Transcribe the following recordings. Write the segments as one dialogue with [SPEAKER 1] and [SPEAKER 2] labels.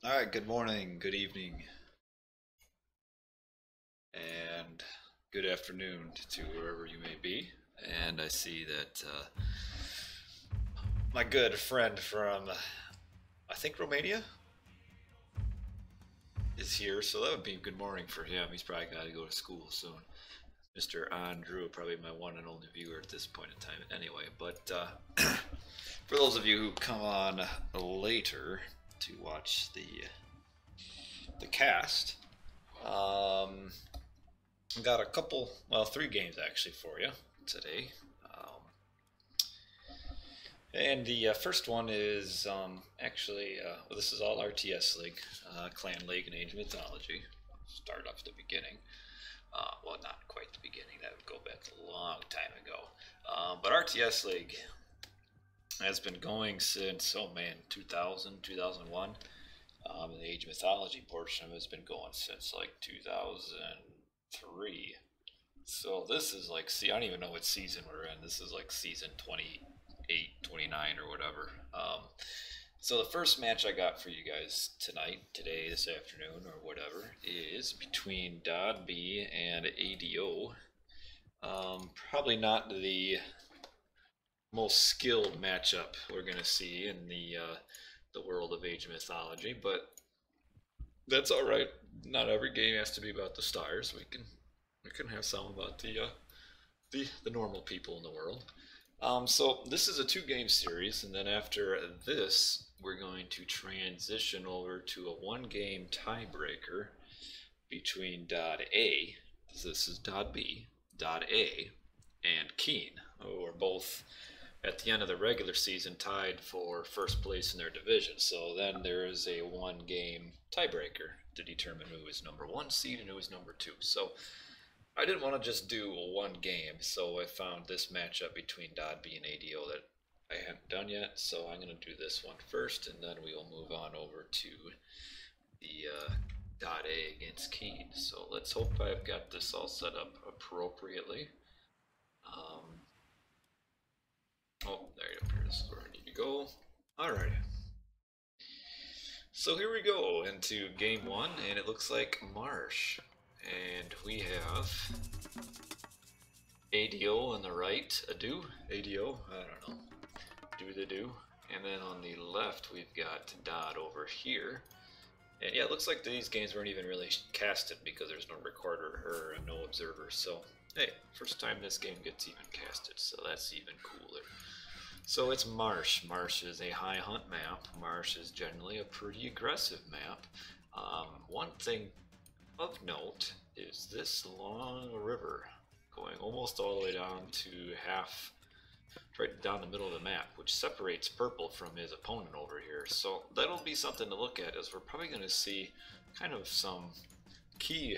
[SPEAKER 1] All right, good morning, good evening, and good afternoon to wherever you may be. And I see that my good friend from, I think, Romania is here, so that would be good morning for him. He's probably got to go to school soon. Mr. Andrew, probably my one and only viewer at this point in time, anyway. But for those of you who come on later to watch the cast, got a couple, well, three games actually for you today. And the first one is actually, well, this is all RTS League, Clan League and Age of Mythology. Start off at the beginning. Well, not quite the beginning, that would go back a long time ago. But RTS League has been going since, oh man, 2000, 2001. And the Age of Mythology portion of it has been going since like 2003. So this is like, see, I don't even know what season we're in. This is like season 28, 29, or whatever. So the first match I got for you guys tonight, today, this afternoon, or whatever, is between DoD B and ADO. Probably not the most skilled matchup we're going to see in the world of Age of Mythology, but that's all right. Not every game has to be about the stars. We can have some about the normal people in the world. So this is a two-game series, and then after this, we're going to transition over to a one-game tiebreaker between DoD A, this is DoD B, DoD A, and KeeN, who are both at the end of the regular season tied for first place in their division. So then there is a one-game tiebreaker to determine who is number one seed and who is number two. So I didn't want to just do one game, so I found this matchup between DoD B and ADO that I hadn't done yet. So I'm going to do this one first, and then we will move on over to the DoD A against KeeN. So let's hope I've got this all set up appropriately. Oh, there it appears where I need to go. Alright. So here we go into game one, and it looks like Marsh. And we have ADO on the right, ADO, I don't know, do the do. And then on the left, we've got DoD over here. And yeah, it looks like these games weren't even really casted because there's no recorder or no observer. So, hey, first time this game gets even casted, so that's even cooler. So it's Marsh. Marsh is a high hunt map. Marsh is generally a pretty aggressive map. One thing of note is this long river going almost all the way down to half, right down the middle of the map, which separates purple from his opponent over here. So that'll be something to look at, as we're probably going to see kind of some key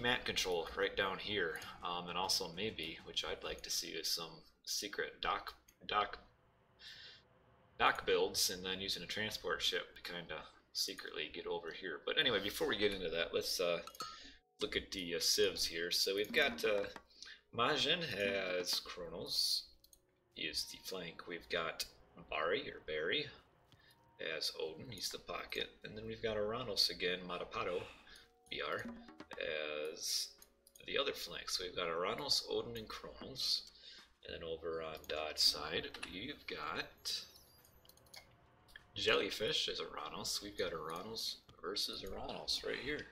[SPEAKER 1] map control right down here, and also maybe, which I'd like to see, is some secret dock builds, and then using a transport ship to kind of secretly get over here. But anyway, before we get into that, let's look at the civs here. So we've got Majin has Kronos, he is the flank. We've got Barry as Odin, he's the pocket. And then we've got Aranos again, Matapato, BR, as the other flank. So we've got Aranos, Odin, and Kronos. And then over on DoD's side, we've got Jellyfish as Aranos. We've got Aranos versus Aranos right here.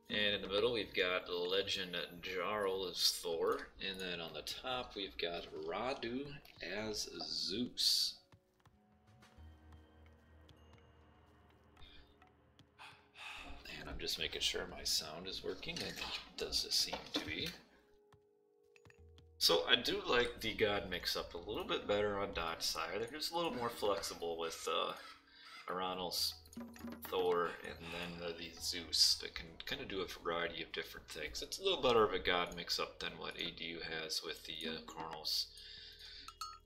[SPEAKER 1] And in the middle, we've got Legend Jarl as Thor. And then on the top, we've got Radu as Zeus. And I'm just making sure my sound is working, and it does seem to be. So I do like the God mix-up a little bit better on DoD's side. They're just a little more flexible with Aranos, Thor, and then the Zeus that can kind of do a variety of different things. It's a little better of a God mix-up than what ADU has with the Kronos,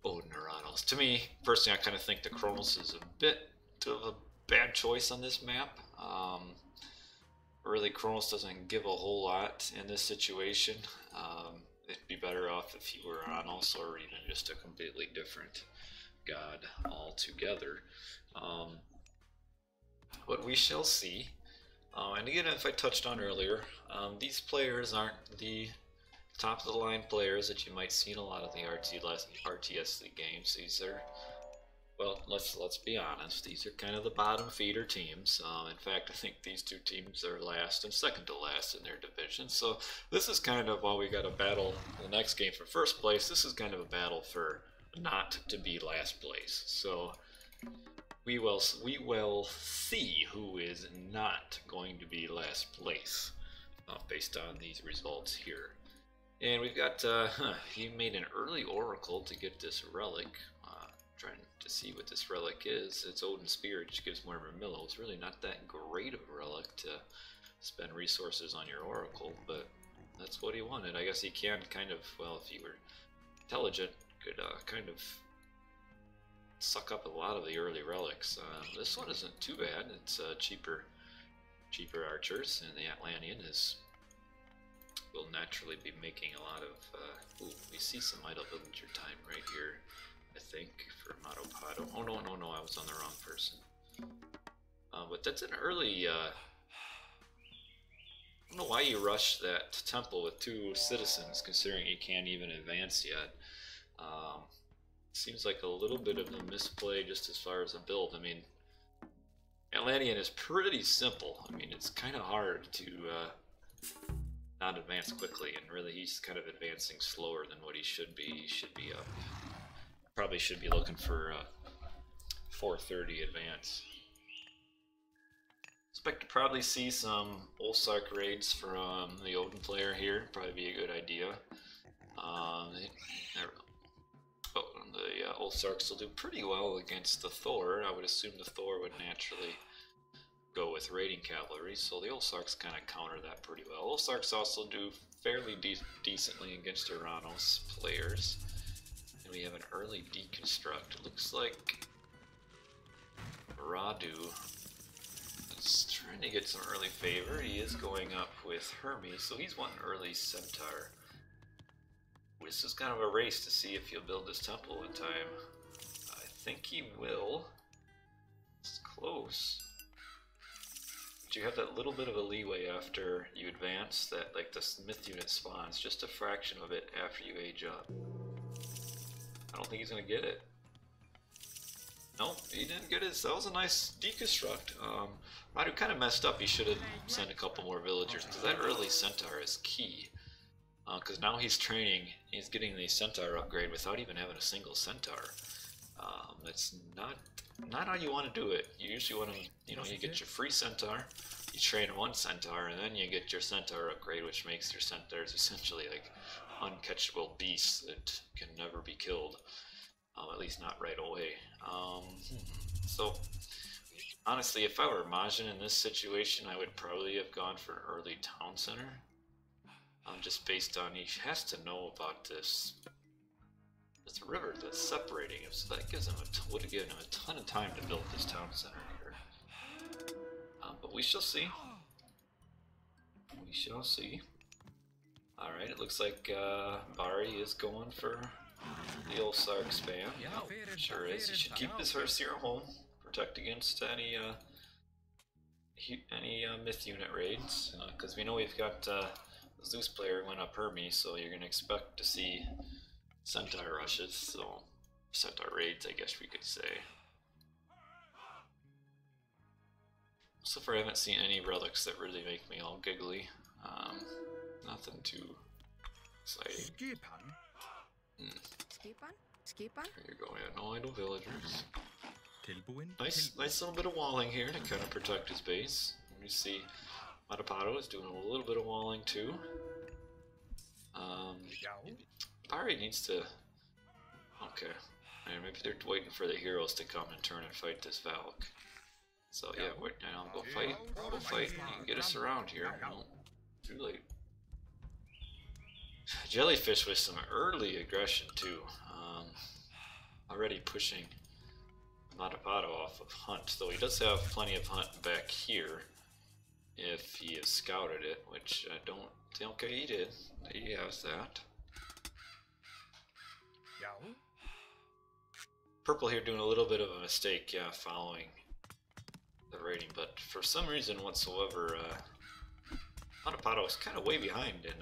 [SPEAKER 1] Odin, Aranos. To me, personally, I kind of think the Kronos is a bit of a bad choice on this map. Really, Kronos doesn't give a whole lot in this situation. It'd be better off if he were Aranos, or even just a completely different God altogether. But we shall see. And again, if I touched on earlier, these players aren't the top of the line players that you might see in a lot of the RTSL games. These are, well, let's be honest, these are kind of the bottom feeder teams. In fact, I think these two teams are last and second to last in their division. So this is kind of, while we got a battle the next game for first place, this is kind of a battle for not to be last place. So we will see who is not going to be last place based on these results here. And we've got, he made an early oracle to get this relic. Trying to see what this relic is. It's Odin's Spear, which gives more Vermillo. It's really not that great of a relic to spend resources on your oracle, but that's what he wanted. I guess he can kind of, well, if he were intelligent, could kind of suck up a lot of the early relics. This one isn't too bad. It's cheaper archers, and the Atlantean will naturally be making a lot of. Ooh, we see some idle villager time right here, I think, for Matopado. Oh no, I was on the wrong person. But that's an early. I don't know why you rushed that temple with 2 citizens, considering you can't even advance yet. Seems like a little bit of a misplay just as far as a build. I mean, Atlantean is pretty simple. I mean, it's kind of hard to not advance quickly, and really he's kind of advancing slower than what he should be. He should be up. Probably should be looking for 430 advance. Expect to probably see some Olsark raids from the Odin player here. Probably be a good idea. The Olsarks will do pretty well against the Thor. I would assume the Thor would naturally go with raiding cavalry, so the Olsarks kind of counter that pretty well. Olsarks also do fairly decently against Uranos players. And we have an early deconstruct. It looks like Radu is trying to get some early favor. He is going up with Hermes, so he's wanting early Centaur. This is kind of a race to see if he'll build this temple in time. I think he will. It's close. But you have that little bit of a leeway after you advance, that like the Smith unit spawns just a fraction of it after you age up. I don't think he's gonna get it. Nope, he didn't get his. That was a nice deconstruct. Radu kind of messed up. He should have sent a couple more villagers, because that early Centaur is key. Because now he's training, he's getting the Centaur upgrade without even having a single Centaur. That's not how you want to do it. You usually want to, you get your free Centaur, you train 1 Centaur, and then you get your Centaur upgrade, which makes your Centaurs essentially like uncatchable beasts that can never be killed. At least not right away. So, honestly, if I were Majin in this situation, I would probably have gone for an early town center. Just based on, he has to know about this river that's separating him, so that gives him would have given him a ton of time to build this town center here. But we shall see. We shall see. Alright, it looks like Bari is going for the Olsark spam. Oh, sure is. He should keep his Herseer home, protect against any myth unit raids, because we know we've got the Zeus player went up Hermes, so you're going to expect to see Centaur rushes, so Centaur raids, I guess we could say. So far I haven't seen any relics that really make me all giggly. Nothing too exciting. There you go, yeah, no idle villagers. Nice little bit of walling here to kind of protect his base. You see Matopado is doing a little bit of walling too. Bari needs to... Okay. Maybe they're waiting for the heroes to come and turn and fight this Valk. So yeah, wait, now go fight. Go fight. You can get us around here. No, too late. Jellyfish with some early aggression too. Already pushing Matopado off of Hunt, though he does have plenty of Hunt back here. If he has scouted it, which I don't think, okay, he did. He has that. Purple here doing a little bit of a mistake, yeah, following the rating, but for some reason whatsoever, Matapato is kind of way behind in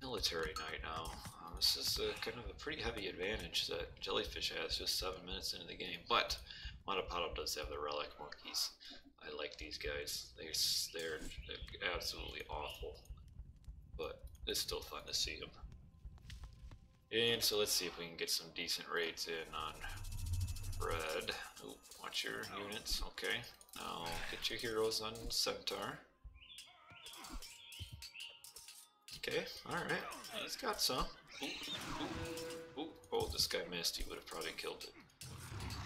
[SPEAKER 1] military night now. This is kind of a pretty heavy advantage that Jellyfish has just 7 minutes into the game, but Matapato does have the relic monkeys. I like these guys. They're absolutely awful, but it's still fun to see them. And so let's see if we can get some decent raids in on red. Ooh, watch your units. Okay, now get your heroes on Centaur. Okay, alright, he's got some. Ooh, ooh, ooh. Oh, this guy missed. He would have probably killed it.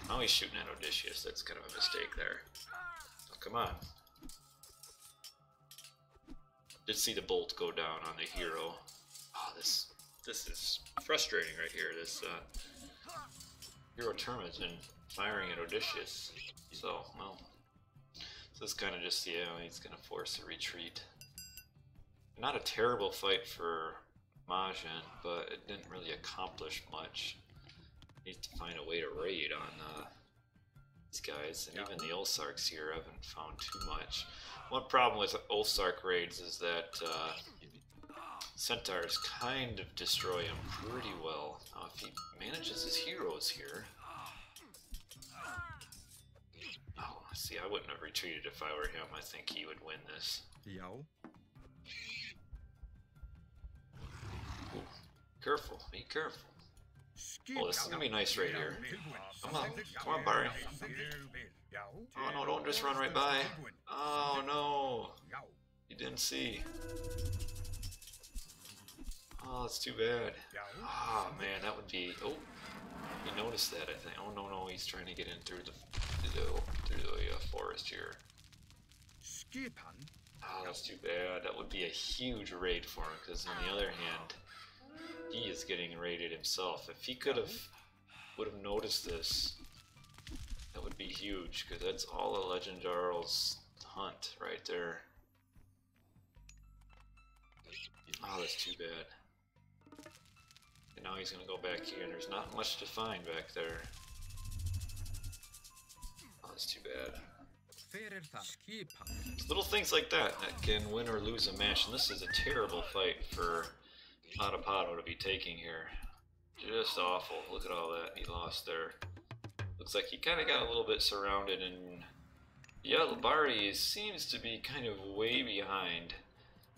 [SPEAKER 1] Now he's shooting at Odysseus. That's kind of a mistake there. Oh, come on. Did see the bolt go down on the hero. Oh, this is frustrating right here. This hero term has been firing at Odysseus. So, well, this is kind of just, yeah, he's going to force a retreat. Not a terrible fight for Majin, but it didn't really accomplish much. Need to find a way to raid on these guys, and even the Ulsarks here haven't found too much. One problem with Ulsark raids is that Centaurs kind of destroy him pretty well. Now, if he manages his heroes here... Oh, see, I wouldn't have retreated if I were him. I think he would win this. Ooh, careful, be careful. Oh, this is gonna be a nice raid here. Come on, Barry. Oh no, don't just run right by. Oh no, you didn't see. Oh, that's too bad. Oh man, that would be. Oh, you noticed that? I think. Oh no, he's trying to get in through the forest here. Oh, that's too bad. That would be a huge raid for him, because on the other hand, he is getting raided himself. If he would have noticed this, that would be huge, because that's all a Legend Jarl's hunt right there. Oh, that's too bad. And now he's gonna go back here, and there's not much to find back there. Oh, that's too bad. It's little things like that can win or lose a match, and this is a terrible fight for Matapato to be taking here. Just awful. Look at all that he lost there. Looks like he kind of got a little bit surrounded, and yeah, Labari seems to be kind of way behind.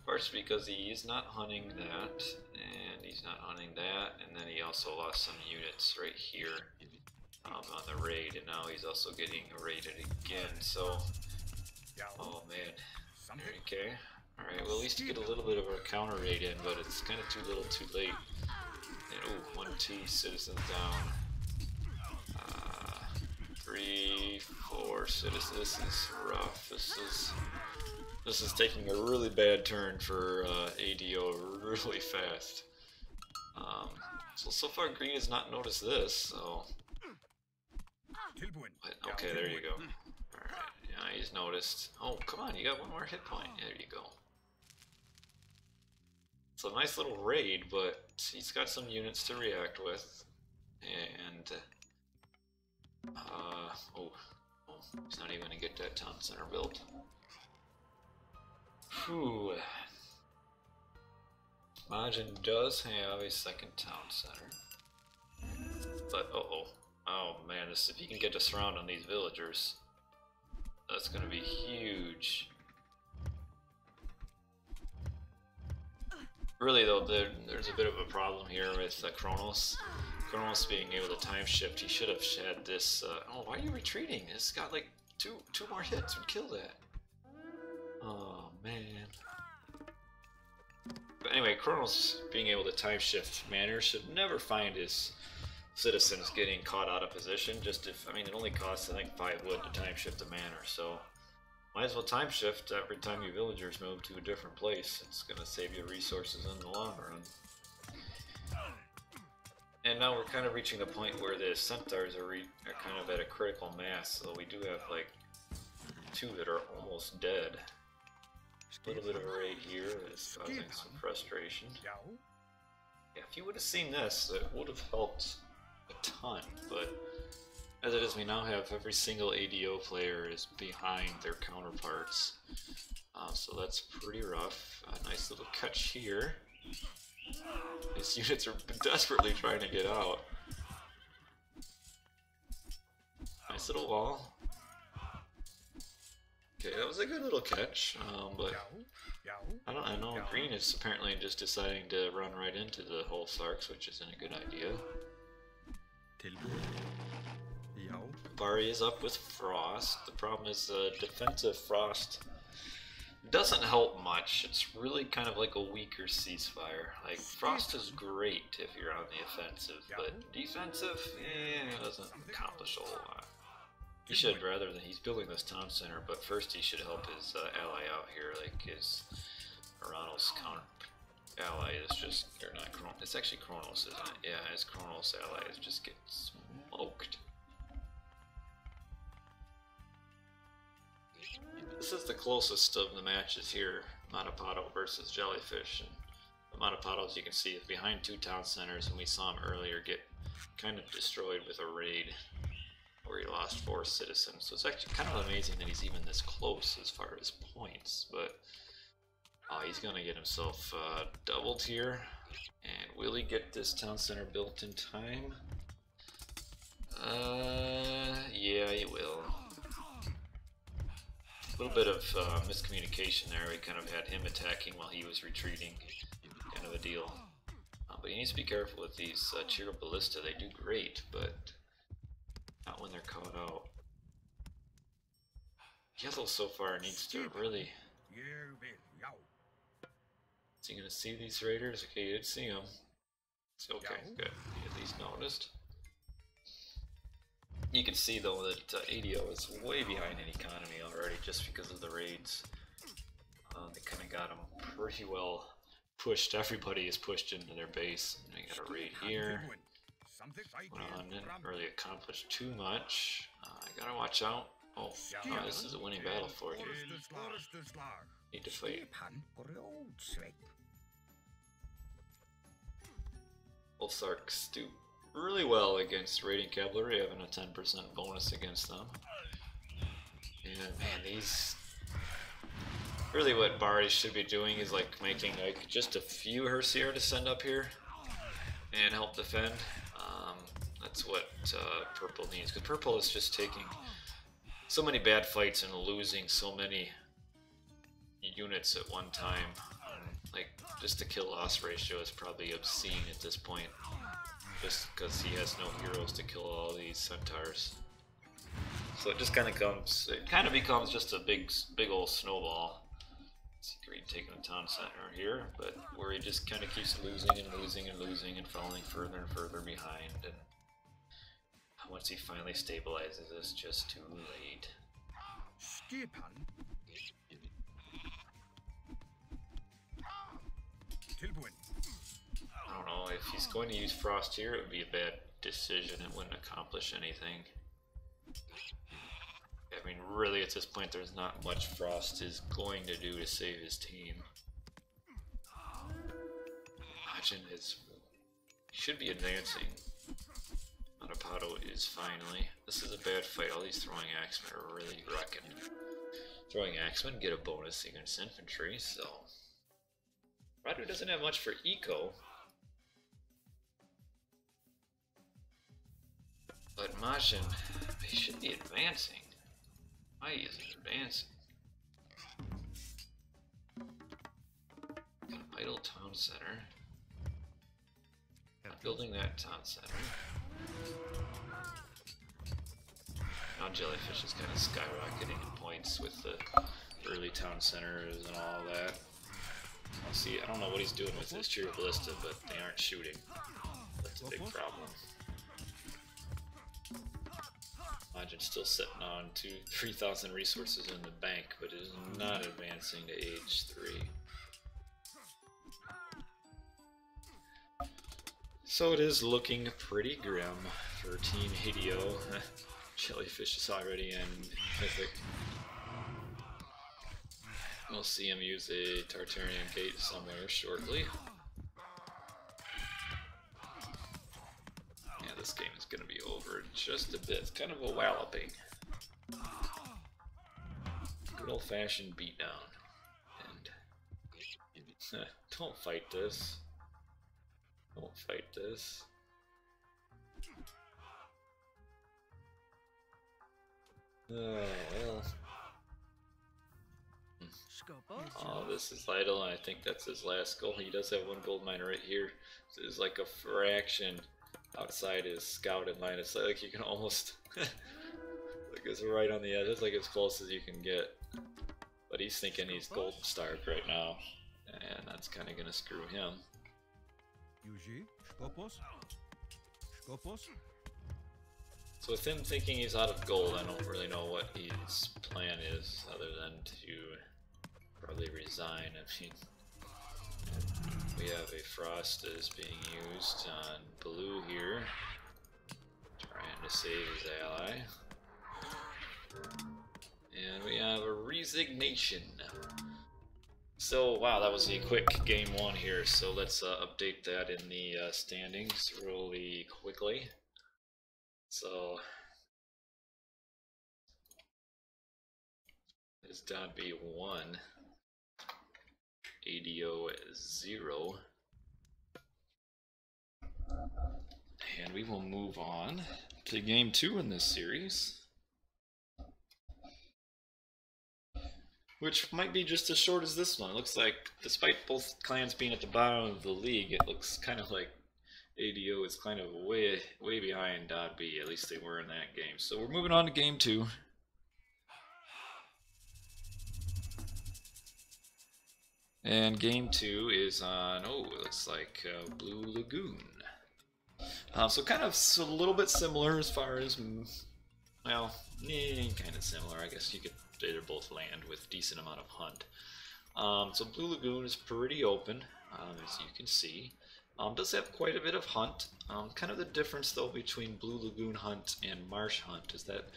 [SPEAKER 1] Partially because he is not hunting that, and he's not hunting that, and then he also lost some units right here on the raid, and now he's also getting raided again, so... Oh man. Okay. Alright, well at least you get a little bit of a counter raid in, but it's kind of too little too late. And, ooh, 1T citizens down. 3, 4 citizens. This is rough. This is taking a really bad turn for ADO really fast. So far green has not noticed this, so... But, okay, there you go. Alright, yeah, he's noticed. Oh, come on, you got one more hit point. There you go. It's a nice little raid, but he's got some units to react with. And... oh, he's not even gonna get that town center built. Whew. Majin does have a second town center. But, oh man, if he can get a surround on these villagers, that's gonna be huge. Really though, there's a bit of a problem here with Kronos. Kronos being able to time shift, he should have had this, oh, why are you retreating? It's got like two more hits would kill that. Oh man. But anyway, Kronos being able to time shift manners should never find his citizens getting caught out of position. Just if, I mean, it only costs I think 5 wood to time shift a manor, so might as well time shift every time your villagers move to a different place. It's gonna save you resources in the long run. And now we're kind of reaching the point where the centaurs are kind of at a critical mass, so we do have like 2 that are almost dead. A little bit of a raid here is causing some frustration. Yeah, if you would have seen this, it would have helped a ton, but As it is, we now have every single ADO player is behind their counterparts. So that's pretty rough. A nice little catch here. These units are desperately trying to get out. Nice little wall. Okay, that was a good little catch, but I know green is apparently just deciding to run right into the whole Sarks, which isn't a good idea. Bari is up with Frost. The problem is defensive Frost doesn't help much. It's really kind of like a weaker ceasefire. Like, Frost is great if you're on the offensive, but defensive, it doesn't accomplish a whole lot. He should, rather than, he's building this town center, but first he should help his ally out here, like his Aranos counter ally is just, or not it's actually Kronos, isn't it? Yeah, his Kronos ally is just getting smoked. This is the closest of the matches here, Matapato versus Jellyfish. And the Matapato, as you can see, is behind two town centers, and we saw him earlier get kind of destroyed with a raid where he lost 4 citizens. So it's actually kind of amazing that he's even this close as far as points, but he's going to get himself doubled here. And will he get this town center built in time? Yeah, he will. A little bit of miscommunication there. We kind of had him attacking while he was retreating, kind of a deal. But he needs to be careful with these Chiro Ballista. They do great, but not when they're caught out. Yellow so far needs to really... Is he going to see these raiders? Okay, he did see them. It's okay, good. He at least noticed. You can see though that ADO is way behind in economy already just because of the raids. They kind of got them pretty well pushed. Everybody is pushed into their base. And they got a raid here. Didn't really accomplish too much. I gotta watch out. Oh, this is a winning battle for you. Need to fight. Both Sarks do really well against raiding cavalry, having a 10% bonus against them. And man, these... Really what Bari should be doing is like making like just a few Hersier to send up here and help defend. That's what Purple needs, because Purple is just taking so many bad fights and losing so many units at one time. Like, just the kill-loss ratio is probably obscene at this point, just because he has no heroes to kill all these centaurs. So it just kind of becomes just a big old snowball. See Green taking a town center here, but where he just kind of keeps losing and losing and losing and falling further and further behind. And once he finally stabilizes, it's just too late. I don't know, if he's going to use Frost here, it would be a bad decision. It wouldn't accomplish anything. I mean, really, at this point, there's not much Frost is going to do to save his team. Majin should be advancing. Matapato is finally. This is a bad fight. All these throwing axemen are really wrecking. Throwing axemen get a bonus against infantry, so... Radu doesn't have much for eco. But Majin, he should be advancing. Why is he advancing? Got an idle town center. Not building that town center. Now Jellyfish is kind of skyrocketing in points with the early town centers and all that. I'll see, I don't know what he's doing with his Chiro Ballista, but they aren't shooting. That's a big problem. Majin's still sitting on 3,000 resources in the bank, but is not advancing to age 3. So it is looking pretty grim for Team Hideo. Jellyfish is already in Mythic. We'll see him use a Tartarian gate somewhere shortly. Yeah, this game is going to be over in just a bit. It's kind of a walloping. Good old-fashioned beatdown. And don't fight this. Don't fight this. Well. Oh, this is Lytle, and I think that's his last goal. He does have one gold mine right here. This is like a fraction outside his scouted line. It's like you can almost like it's right on the edge. It's like as close as you can get. But he's thinking he's golden starved right now, and that's kind of gonna screw him. So with him thinking he's out of gold, I don't really know what his plan is other than to probably resign. I mean, we have a Frost that is being used on blue here, trying to save his ally. And we have a resignation. So, wow, that was a quick game one here. So let's update that in the standings really quickly. So, it's DoD 1, ADO 0. And we will move on to game 2 in this series, which might be just as short as this one. It looks like, despite both clans being at the bottom of the league, it looks kind of like ADO is kind of way behind DoD B. At least they were in that game. So we're moving on to game 2. And game 2 is on, oh, it looks like Blue Lagoon. So kind of a little bit similar as far as, well, kind of similar. I guess you could, they're both land with decent amount of hunt. So Blue Lagoon is pretty open, as you can see. Does have quite a bit of hunt. Kind of the difference though between Blue Lagoon hunt and Marsh hunt is that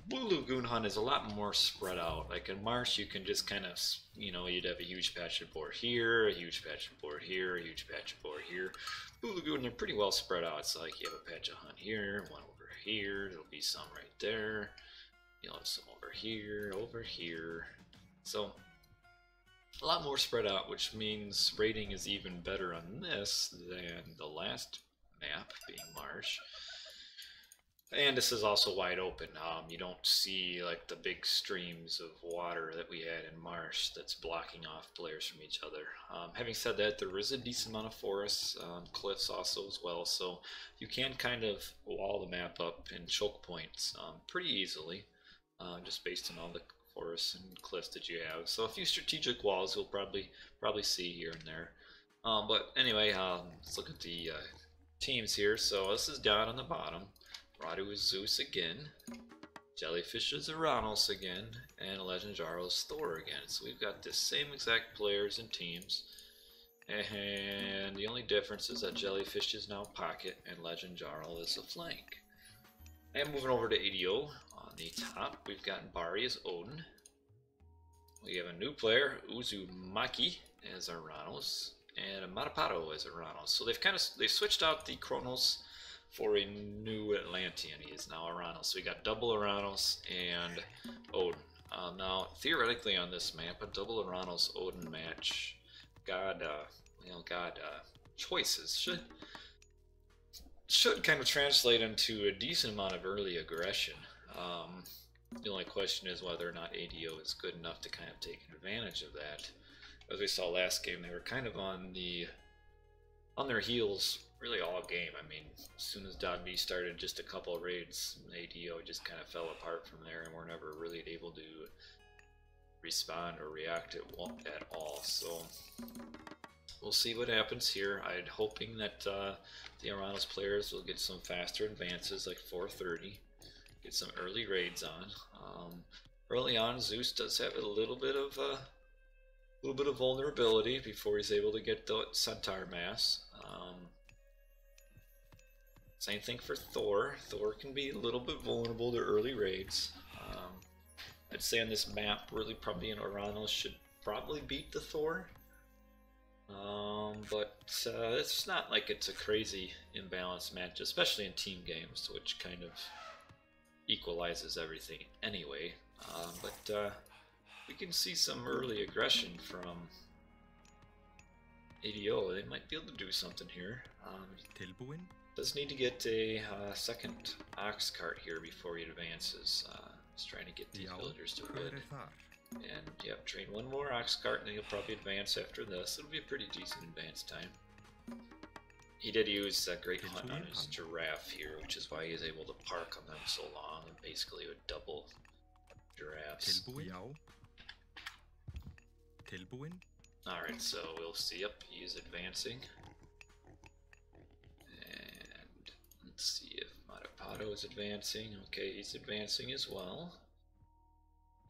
[SPEAKER 1] Blue Lagoon hunt is a lot more spread out. Like in Marsh, you can just kind of, you know, you'd have a huge patch of board here, a huge patch of board here, a huge patch of board here. Blue Lagoon, they're pretty well spread out. It's like you have a patch of hunt here, one over here, there'll be some right there. You'll have some over here. So a lot more spread out, which means rating is even better on this than the last map, being Marsh. And this is also wide open. You don't see like the big streams of water that we had in Marsh that's blocking off players from each other. Having said that, there is a decent amount of forests, cliffs also as well, so you can kind of wall the map up in choke points pretty easily, just based on all the forests and cliffs that you have. So a few strategic walls you'll probably see here and there. But anyway, let's look at the teams here. So this is DoD on the bottom. Radu is Zeus again. Jellyfish is Uranus again. And Legend Jarl is Thor again. So we've got the same exact players and teams. And the only difference is that Jellyfish is now pocket and Legend Jarl is a flank. And moving over to ADO, on the top we've got Bari as Odin. We have a new player, Uzumaki as Uranus, and Matapato as Uranus. So they've switched out the Kronos for a new Atlantean. He is now Uranus. So we got double Uranus and Odin. Now theoretically on this map, a double Uranus Odin match, God choices should kind of translate into a decent amount of early aggression. The only question is whether or not ADO is good enough to kind of take advantage of that. As we saw last game, they were kind of on their heels really all game. I mean, as soon as DoD B started just a couple of raids, ADO just kind of fell apart from there and were never really able to respond or react at all. So we'll see what happens here. I'm hoping that the Uranus players will get some faster advances, like 430. Get some early raids on. Early on, Zeus does have a little bit of vulnerability before he's able to get the Centaur mass. Same thing for Thor. Thor can be a little bit vulnerable to early raids. I'd say on this map, really probably an Uranus should probably beat the Thor. But it's not like it's a crazy imbalanced match, especially in team games, which kind of equalizes everything anyway. But we can see some early aggression from ADO. They might be able to do something here. Does need to get a second ox cart here before he advances. He's trying to get these villagers to wood. And yep, train one more ox cart and he'll probably advance after this. It'll be a pretty decent advance time. He did use that great hunt on his giraffe here, which is why he is able to park on them so long and basically would double giraffes. Alright, so we'll see. Yep, he is advancing. And let's see if Matapato is advancing. Okay, he's advancing as well.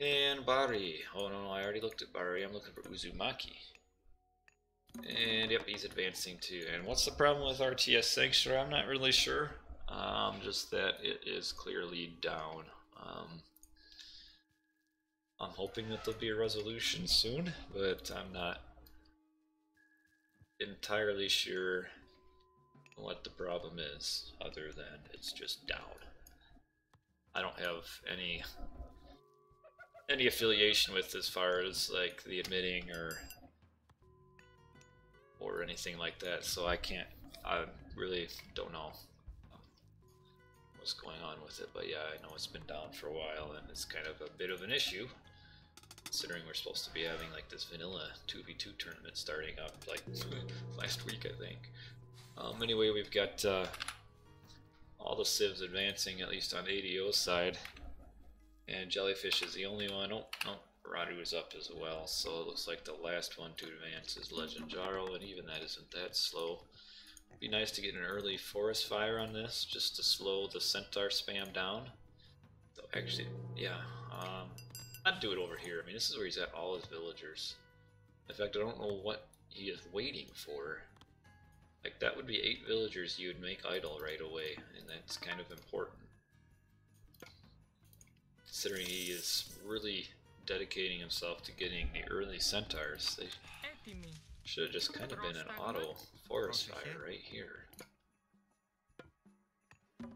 [SPEAKER 1] And Bari. Oh no, I already looked at Bari. I'm looking for Uzumaki. And yep, he's advancing too. And what's the problem with RTS Sanctuary? I'm not really sure. Just that it is clearly down. I'm hoping that there'll be a resolution soon, but I'm not entirely sure what the problem is, other than it's just down. I don't have any affiliation with as far as like the admitting or anything like that, so I really don't know what's going on with it. But yeah, I know it's been down for a while and it's kind of a bit of an issue, considering we're supposed to be having like this vanilla 2v2 tournament starting up like last week, I think. Anyway, we've got all the civs advancing, at least on ADO's side, and Jellyfish is the only one. Oh, Radu is up as well, so it looks like the last one to advance is Legend Jarl, and even that isn't that slow. It'd be nice to get an early forest fire on this, just to slow the centaur spam down. Though actually, yeah, I'd do it over here. I mean, this is where he's at all his villagers. In fact, I don't know what he is waiting for. Like, that would be 8 villagers you would make idle right away, and that's kind of important. Considering he is really dedicating himself to getting the early centaurs, they should have just kind of been an auto forest fire right here. Kind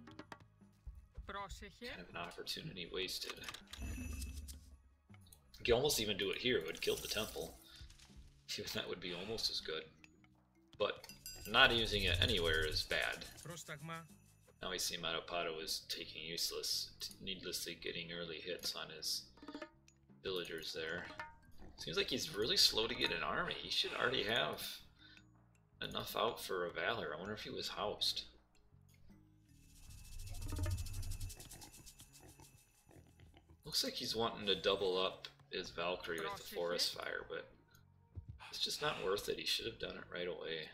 [SPEAKER 1] of an opportunity wasted. You could almost even do it here, it would kill the temple. Even that would be almost as good. But not using it anywhere is bad. Now we see Matapato is taking needlessly getting early hits on his villagers there. Seems like he's really slow to get an army. He should already have enough out for a Valor. I wonder if he was housed. Looks like he's wanting to double up his Valkyrie with the Forest Fire, but it's just not worth it. He should have done it right away.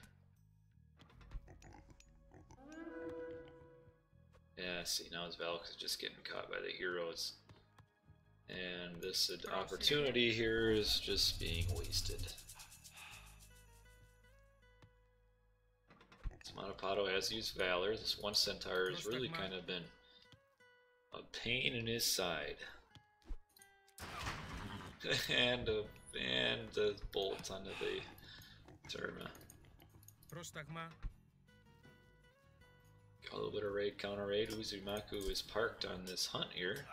[SPEAKER 1] Yeah, see, now his Valkyrie's just getting caught by the heroes. And this opportunity here is just being wasted. Matapato has used Valor. This one Centaur has really kind of been a pain in his side. and the bolt onto the Terma. A little bit of raid, counter raid. Uzumaku is parked on this hunt here.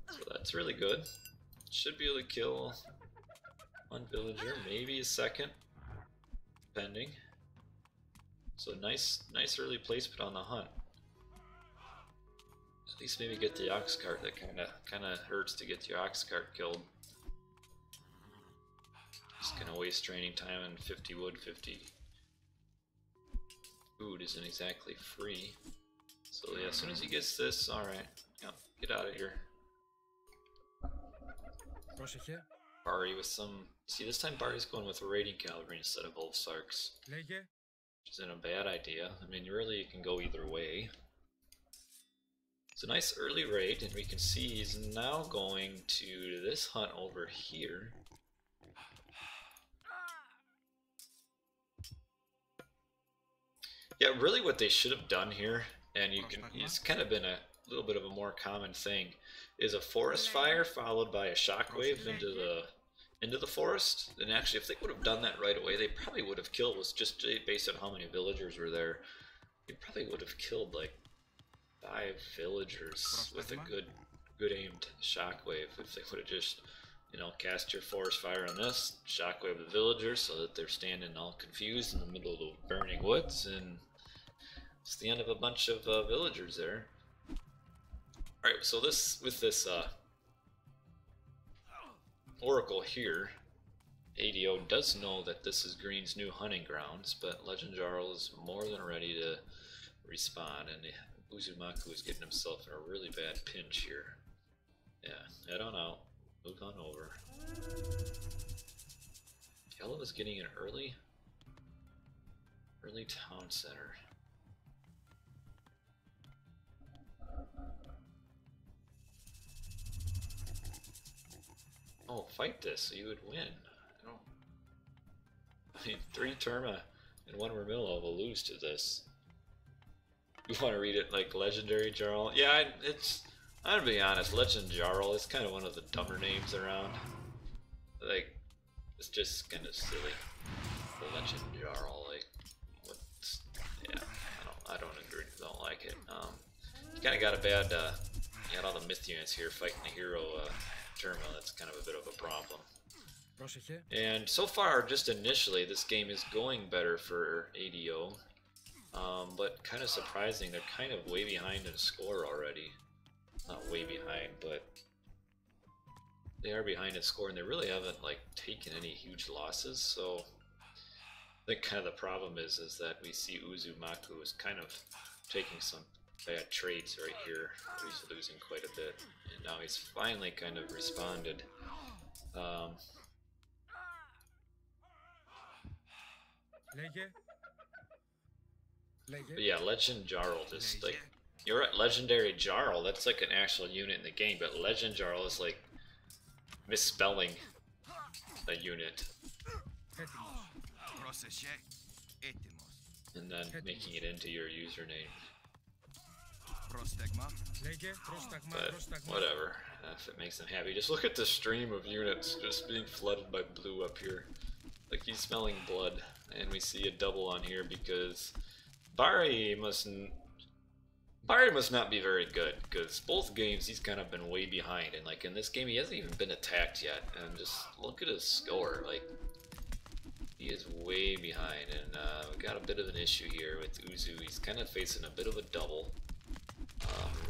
[SPEAKER 1] So that's really good. Should be able to kill one villager, maybe a second, depending. So nice early placement on the hunt. At least maybe get the ox cart. That kind of hurts to get the ox cart killed. Just gonna waste training time and 50 wood, 50 food isn't exactly free. So yeah, as soon as he gets this, alright, yep, get out of here. Bari with some... See, this time Bari's going with a raiding cavalry instead of both Sarks. Which isn't a bad idea. I mean, really, you can go either way. It's a nice early raid, and we can see he's now going to this hunt over here. Yeah, really what they should have done here, and it's kind of been a little bit of a more common thing, is a forest fire followed by a shockwave into the into the forest. And actually, if they would have done that right away, they probably would have killed, was just based on how many villagers were there. They probably would have killed like 5 villagers with a good aimed shockwave if they would have just, you know, cast your forest fire on this, shockwave the villagers so that they're standing all confused in the middle of the burning woods, and it's the end of a bunch of villagers there. Alright, so this, with this oracle here, ADO does know that this is Green's new hunting grounds, but Legend Jarl is more than ready to respond, and Uzumaki is getting himself in a really bad pinch here. Yeah, head on out, move on over. Yellow is getting an early town center. Oh, fight this so you would win. I mean, 3 Terma and 1 Ramillo will lose to this. You want to read it like Legendary Jarl? Yeah, I'm gonna be honest, Legend Jarl is kind of one of the dumber names around. Like, it's just kind of silly. The Legend Jarl, like, what's, yeah, I don't agree, don't like it. You kind of got a bad, you got all the myth units here fighting the hero, Terma. That's kind of a bit of a problem. And so far, just initially, this game is going better for ADO, but kind of surprising, they're kind of way behind in score already. Not way behind, but they are behind in score, and they really haven't like taken any huge losses. So I think kind of the problem is that we see Uzumaki is kind of taking some bad trades right here. He's losing quite a bit, and now he's finally kind of responded. But yeah, Legend Jarl, just like, you're at Legendary Jarl, that's like an actual unit in the game, but Legend Jarl is like misspelling a unit and then making it into your username. But whatever, if it makes them happy. Just look at the stream of units just being flooded by blue up here. Like, he's smelling blood, and we see a double on here because Bari must not be very good, because both games he's kind of been way behind, and like in this game he hasn't even been attacked yet, and just look at his score, like he is way behind, and we got a bit of an issue here with Uzu. He's kind of facing a bit of a double,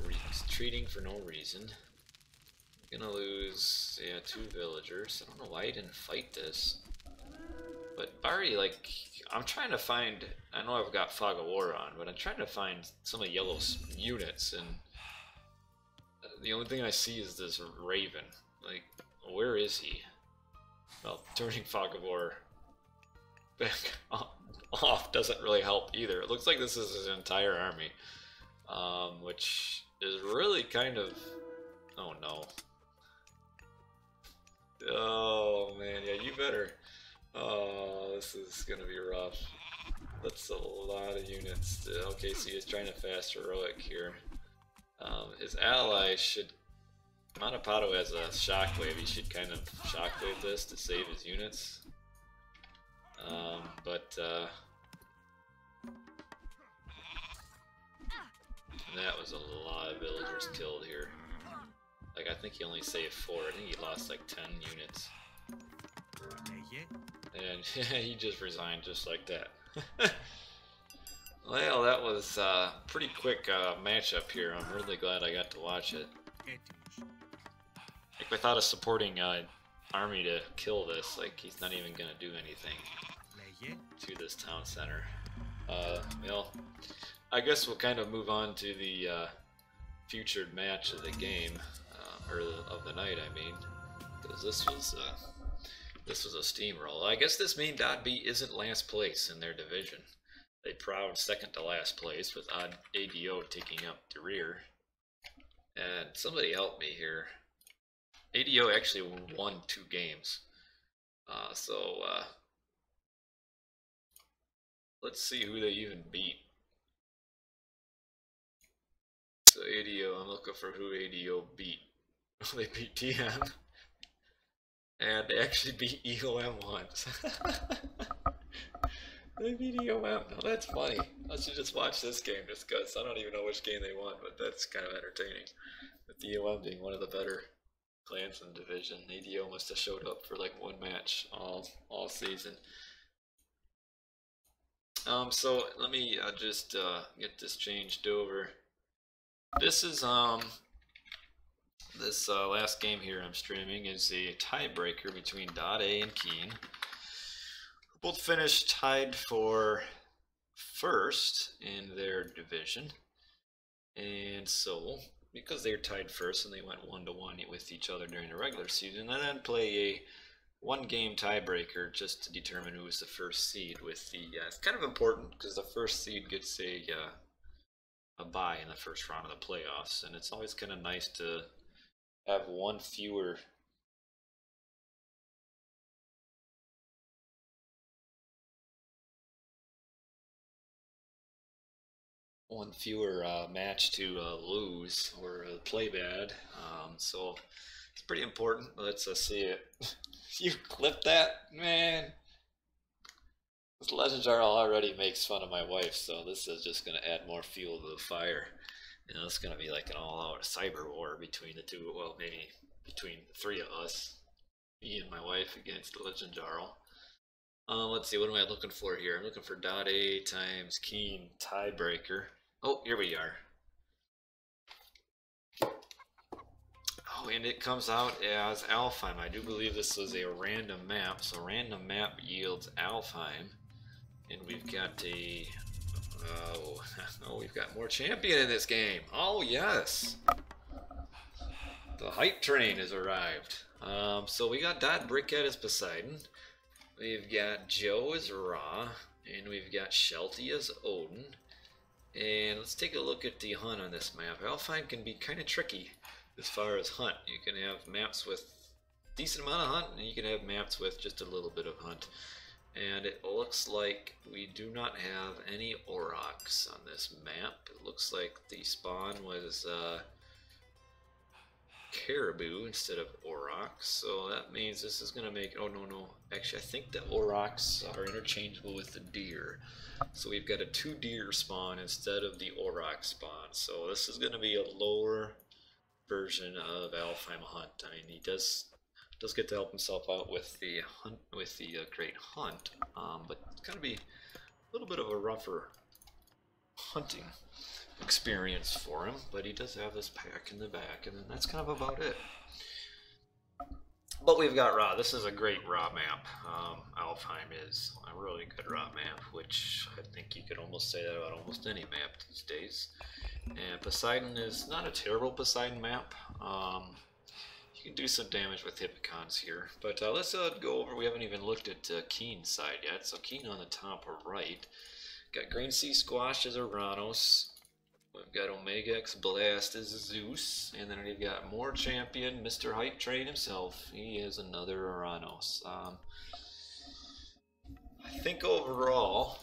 [SPEAKER 1] retreating for no reason. Gonna lose, yeah, 2 villagers. I don't know why he didn't fight this. But Bari, like, I'm trying to find, I know I've got Fog of War on, but I'm trying to find some of Yellow's units, and the only thing I see is this Raven. Like, where is he? Well, turning Fog of War back off doesn't really help either. It looks like this is his entire army, which is really kind of, oh no. Oh man, yeah, you better. Oh, this is gonna be rough. That's a lot of units. Okay, so he's trying to fast heroic here. His ally should... Manapato has a shockwave. He should kind of shockwave this to save his units. That was a lot of villagers killed here. Like, I think he only saved 4. I think he lost like 10 units. And he just resigned just like that. Well, that was a pretty quick matchup here. I'm really glad I got to watch it. Like, without a supporting army to kill this, like, he's not even gonna do anything to this town center. Well, I guess we'll kind of move on to the featured match of the game, or of the night, I mean, because this was a steamroll. I guess this means DoD B isn't last place in their division. They proud second to last place, with ADO taking up the rear. And somebody help me here. ADO actually won 2 games. Let's see who they even beat. So ADO, I'm looking for who ADO beat. They beat TM. And they actually beat EOM once. They beat EOM. Now that's funny. I should just watch this game just because I don't even know which game they won, but that's kind of entertaining. With EOM being one of the better clans in the division. ADO must have showed up for like one match all season. So let me just get this changed over. This is this last game here I'm streaming is a tiebreaker between DoD A and KeeN. Both finished tied for first in their division, and so because they're tied first and they went 1-1 with each other during the regular season, and then play a one-game tiebreaker just to determine who is the first seed. With the it's kind of important because the first seed gets a bye in the first round of the playoffs, and it's always kind of nice to have one fewer match to lose or play bad. So it's pretty important. Let's see it. You clip that, man. This Legend Jarl already makes fun of my wife, so this is just going to add more fuel to the fire. You know, it's going to be like an all-out cyber war between the two. Well, maybe between the three of us, me and my wife against the Legend Jarl. Let's see, what am I looking for here? I'm looking for DoD A times KeeN tiebreaker. Oh, here we are. Oh, and it comes out as Alfheim. I do believe this was a random map, so random map yields Alfheim. And we've got a... oh, we've got more champion in this game. Oh, yes. The hype train has arrived. So we got Dot Brickhead as Poseidon. We've got Joe as Ra. And we've got Shelty as Odin. And let's take a look at the hunt on this map. Alfheim can be kind of tricky as far as hunt. You can have maps with decent amount of hunt, and you can have maps with just a little bit of hunt. And it looks like we do not have any aurochs on this map. It looks like the spawn was caribou instead of aurochs, so that means this is going to make... oh, no. Actually, I think the aurochs are interchangeable with the deer. So we've got a 2 deer spawn instead of the auroch spawn. So this is going to be a lower version of Alfheim Hunt. I mean, he does get to help himself out with the hunt, with the Great Hunt, but it's going to be a little bit of a rougher hunting experience for him. But he does have this pack in the back, and then that's kind of about it. But we've got Ra. This is a great Ra map. Alfheim is a really good Ra map, which I think you could almost say that about almost any map these days. And Poseidon is not a terrible Poseidon map. You can do some damage with Hippocons here. But let's go over, we haven't even looked at KeeN's side yet. So KeeN on the top right. Got Green Sea Squash as Uranus. We've got Omega X Blast as Zeus. And then we've got more champion, Mr. Hype Train himself. He is another Uranus. I think overall,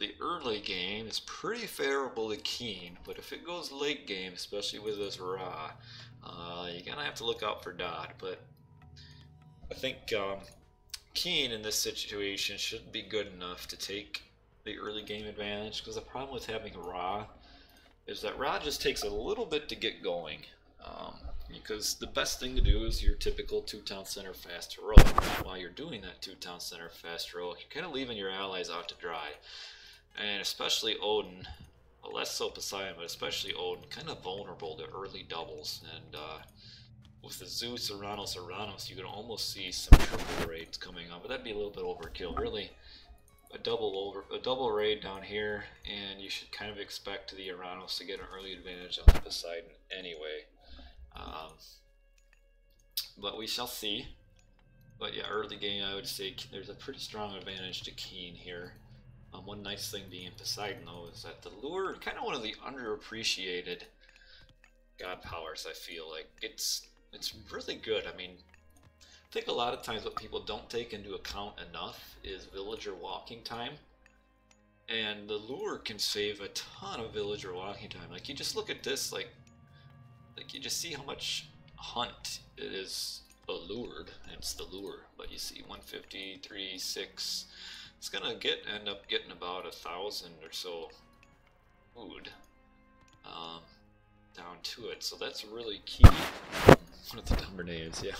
[SPEAKER 1] the early game is pretty favorable to KeeN, but if it goes late game, especially with this Ra, you're gonna have to look out for DoD. But I think KeeN in this situation should be good enough to take the early game advantage, because the problem with having Ra is that Ra just takes a little bit to get going. Because the best thing to do is your typical 2-town center fast heroic. While you're doing that 2-town center fast heroic, you're kind of leaving your allies out to dry. And especially Odin, well, less so Poseidon, but especially Odin, kind of vulnerable to early doubles. And with the Zeus, Uranus, you can almost see some triple raids coming on, but that'd be a little bit overkill. Really, a double raid down here, and you should kind of expect the Uranus to get an early advantage on the Poseidon anyway. But we shall see. But yeah, early game, I would say there's a pretty strong advantage to KeeN here. One nice thing being Poseidon, though, is that the lure, kind of one of the underappreciated god powers, I feel like. It's really good. I mean, I think a lot of times what people don't take into account enough is villager walking time. And the lure can save a ton of villager walking time. Like, you just look at this, like you just see how much hunt it is allured. It's the lure. But you see 153, 6. It's gonna end up getting about 1,000 or so food down to it. So that's really key. One of the number names, yeah.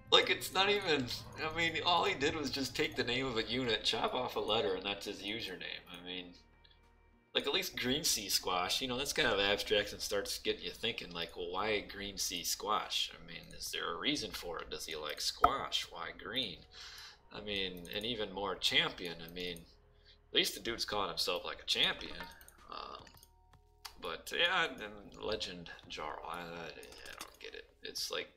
[SPEAKER 1] Like, it's not even, I mean, all he did was just take the name of a unit, chop off a letter, and that's his username. I mean, like, at least green sea squash, you know, that's kind of abstract and starts getting you thinking, like, well, why green sea squash? I mean, is there a reason for it? Does he like squash? Why green? I mean, and even more champion. I mean, at least the dude's calling himself like a champion. But yeah, and Legend Jarl, I don't get it. It's like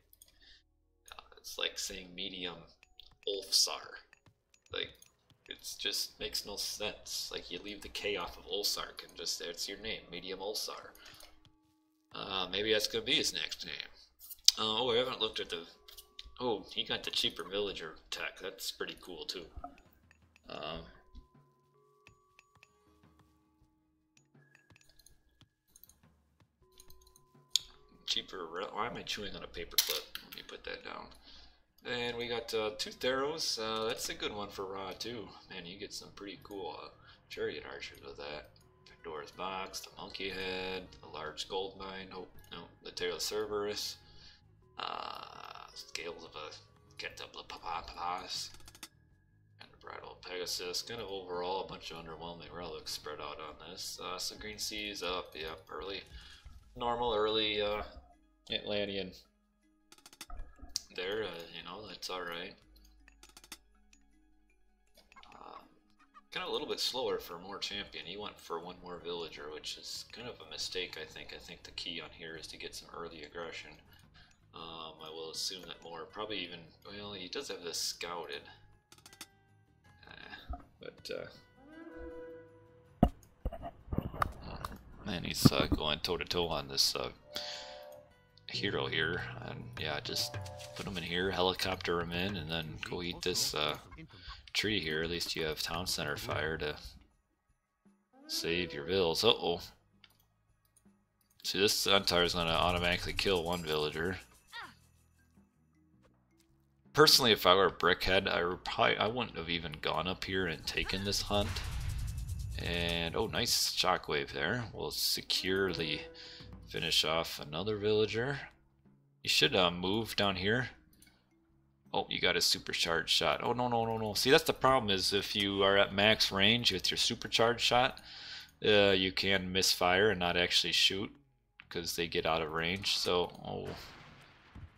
[SPEAKER 1] saying medium Ulfsar. Like, it's just makes no sense. Like, you leave the K off of Ulsark and just it's your name, medium Ulsar. Maybe that's gonna be his next name. Oh, I haven't looked at the. Oh, he got the cheaper villager tech. That's pretty cool too. Cheaper. Why am I chewing on a paperclip? Let me put that down. And we got Toothed Arrows. That's a good one for Raw too. Man, you get some pretty cool chariot archers with that. Pandora's Box, the Monkey Head, the Large Gold Mine. Oh no, the Tail of Cerberus. Scales of a Ketubla Papas. And the Bridle of Pegasus. Kind of overall a bunch of underwhelming relics spread out on this. So Green Sea's up. Yep, early. Normal early Atlantean there, you know, that's alright. Kind of a little bit slower for more champion. He went for one more villager, which is kind of a mistake, I think. I think the key on here is to get some early aggression. I will assume that more, probably even, well, he does have this scouted. Man, he's going toe-to-toe on this hero here, and yeah, just put him in here, helicopter him in, and then go eat this tree here. At least you have town center fire to save your vills. Uh-oh. See, this centaur is going to automatically kill one villager. Personally, if I were a Brickhead, I wouldn't have even gone up here and taken this hunt. And, oh, nice shockwave there. We'll securely finish off another villager. You should move down here. Oh, you got a supercharged shot. Oh, no, no, no, no. See, that's the problem, is if you are at max range with your supercharged shot, you can misfire and not actually shoot because they get out of range. So, oh,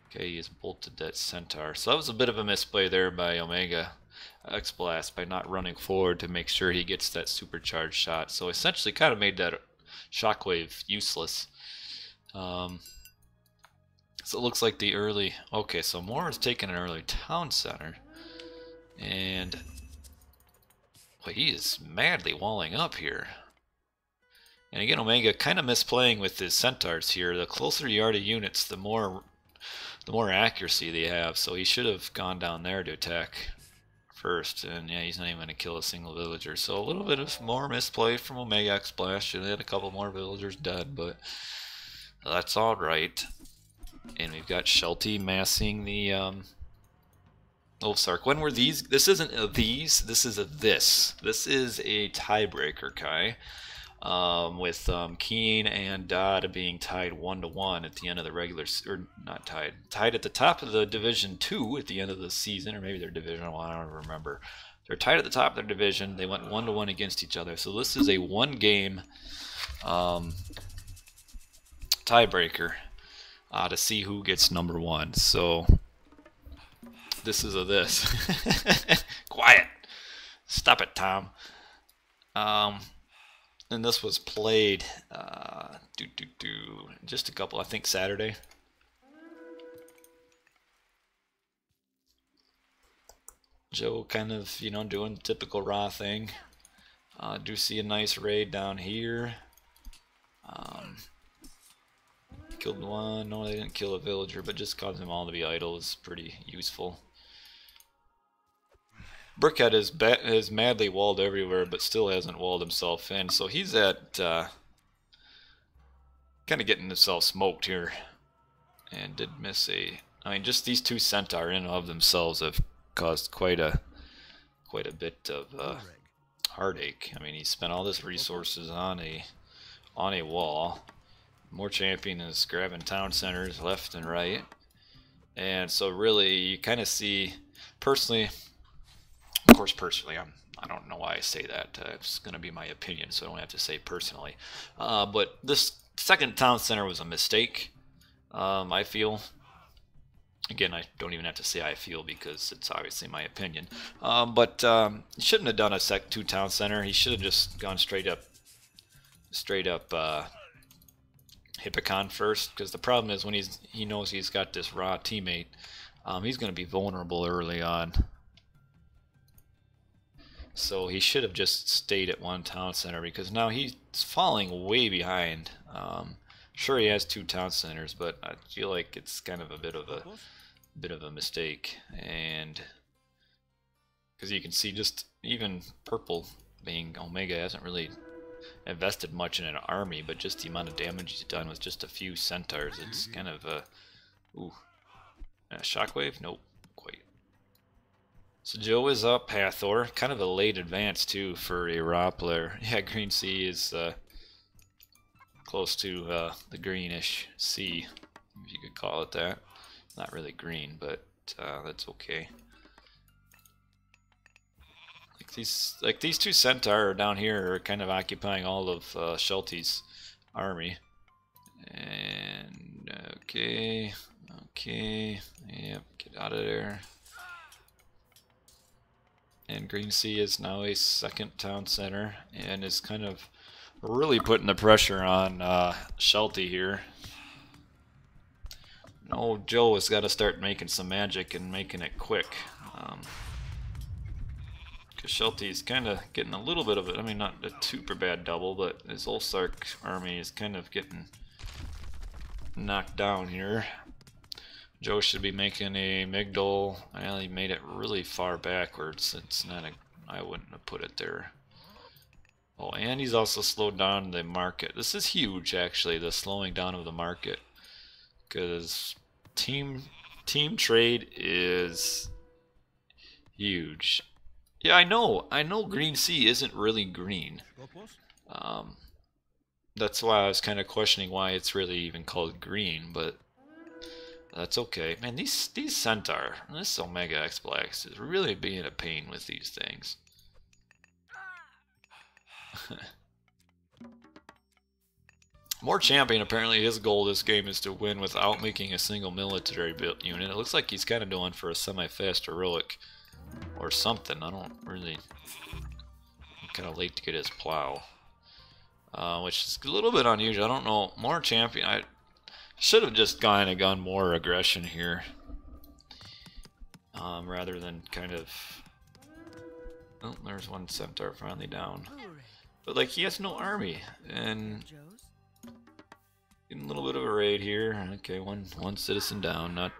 [SPEAKER 1] okay, he's bolted that centaur. So that was a bit of a misplay there by Omega X-Blast by not running forward to make sure he gets that supercharged shot. So essentially kind of made that shockwave useless. So it looks like the early... Okay, so Moore is taking an early town center. And... well, he is madly walling up here. And again, Omega kind of misplaying with his centaurs here. The closer you are to units, the more accuracy they have. So he should have gone down there to attack first, and yeah, he's not even going to kill a single villager. So a little bit of more misplay from Omega X-Blast. Should have had a couple more villagers dead, but that's all right. And we've got Shelty massing the Sark. When were these? This isn't a these. This is a this. This is a tiebreaker, Kai. With KeeN and DoD being tied 1-1 at the end of the regular, or not tied at the top of the Division 2 at the end of the season, or maybe their Division 1, I don't remember. They're tied at the top of their division. They went 1-1 against each other. So this is a one-game tiebreaker to see who gets number 1. So this is a this. Quiet. Stop it, Tom. And this was played just a couple, I think Saturday. Joe kind of, you know, doing the typical Raw thing. Do see a nice raid down here. Killed one. No, they didn't kill a villager, but just caused them all to be idle is pretty useful. Brickhead is madly walled everywhere, but still hasn't walled himself in. So he's at kind of getting himself smoked here, and did miss a. I mean, just these two Centaur in and of themselves have caused quite a bit of heartache. I mean, he spent all this resources on a wall. More champion is grabbing town centers left and right, and so really you kind of see, personally, of course, personally, I don't know why I say that. It's going to be my opinion, so I don't have to say personally. But this second town center was a mistake. I feel. Again, I don't even have to say I feel because it's obviously my opinion. But he shouldn't have done a two town center. He should have just gone straight up Hippocon first. Because the problem is when he knows he's got this raw teammate, he's going to be vulnerable early on. So he should have just stayed at one town center because now he's falling way behind. Sure, he has two town centers, but I feel like it's kind of a bit of a mistake. And because you can see, just even purple being Omega hasn't really invested much in an army, but just the amount of damage he's done with just a few centaurs, it's kind of a shockwave. Nope, quite. So Joe is up Hathor, kind of a late advance too for a raw player. Yeah, Green Sea is close to the greenish sea, if you could call it that. Not really green, but that's okay. Like these two Centaur are down here are kind of occupying all of Shelty's army. And okay, yep, get out of there. And Green Sea is now a second town center and is kind of really putting the pressure on Shelty here. No, Joe has got to start making some magic and making it quick. Because Shelty's kind of getting a little bit of it. I mean, not a super bad double, but his Ulsark army is kind of getting knocked down here. Joe should be making a Migdol. Well, he made it really far backwards. It's not a. I wouldn't have put it there. Oh, and he's also slowed down the market. This is huge, actually, the slowing down of the market, because team trade is huge. Yeah, I know Green Sea isn't really green. That's why I was kind of questioning why it's really even called green, but that's okay. Man, these Centaur, this Omega X Blacks is really being a pain with these things. More Champion, apparently his goal this game is to win without making a single military built unit. It looks like he's kind of going for a semi-fast heroic or something. I don't really. I'm kind of late to get his plow, which is a little bit unusual. I don't know. More Champion. I should have just gone more aggression here, rather than kind of. Oh, there's one Centaur finally down. But like he has no army, and getting a little bit of a raid here. Okay, one citizen down. Not.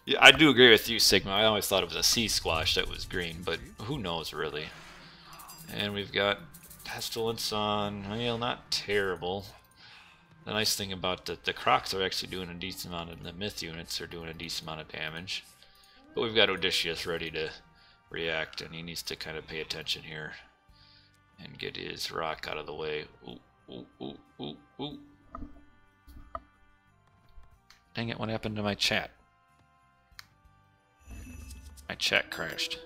[SPEAKER 1] Yeah, I do agree with you, Sigma. I always thought it was a sea squash that was green, but who knows really? And we've got Pestilence on. Well, not terrible. The nice thing about the Crocs are actually doing a decent amount of the myth units are doing a decent amount of damage. But we've got Odysseus ready to react, and he needs to kind of pay attention here and get his rock out of the way. Ooh, ooh, ooh, ooh, ooh. Dang it, what happened to my chat? My chat crashed.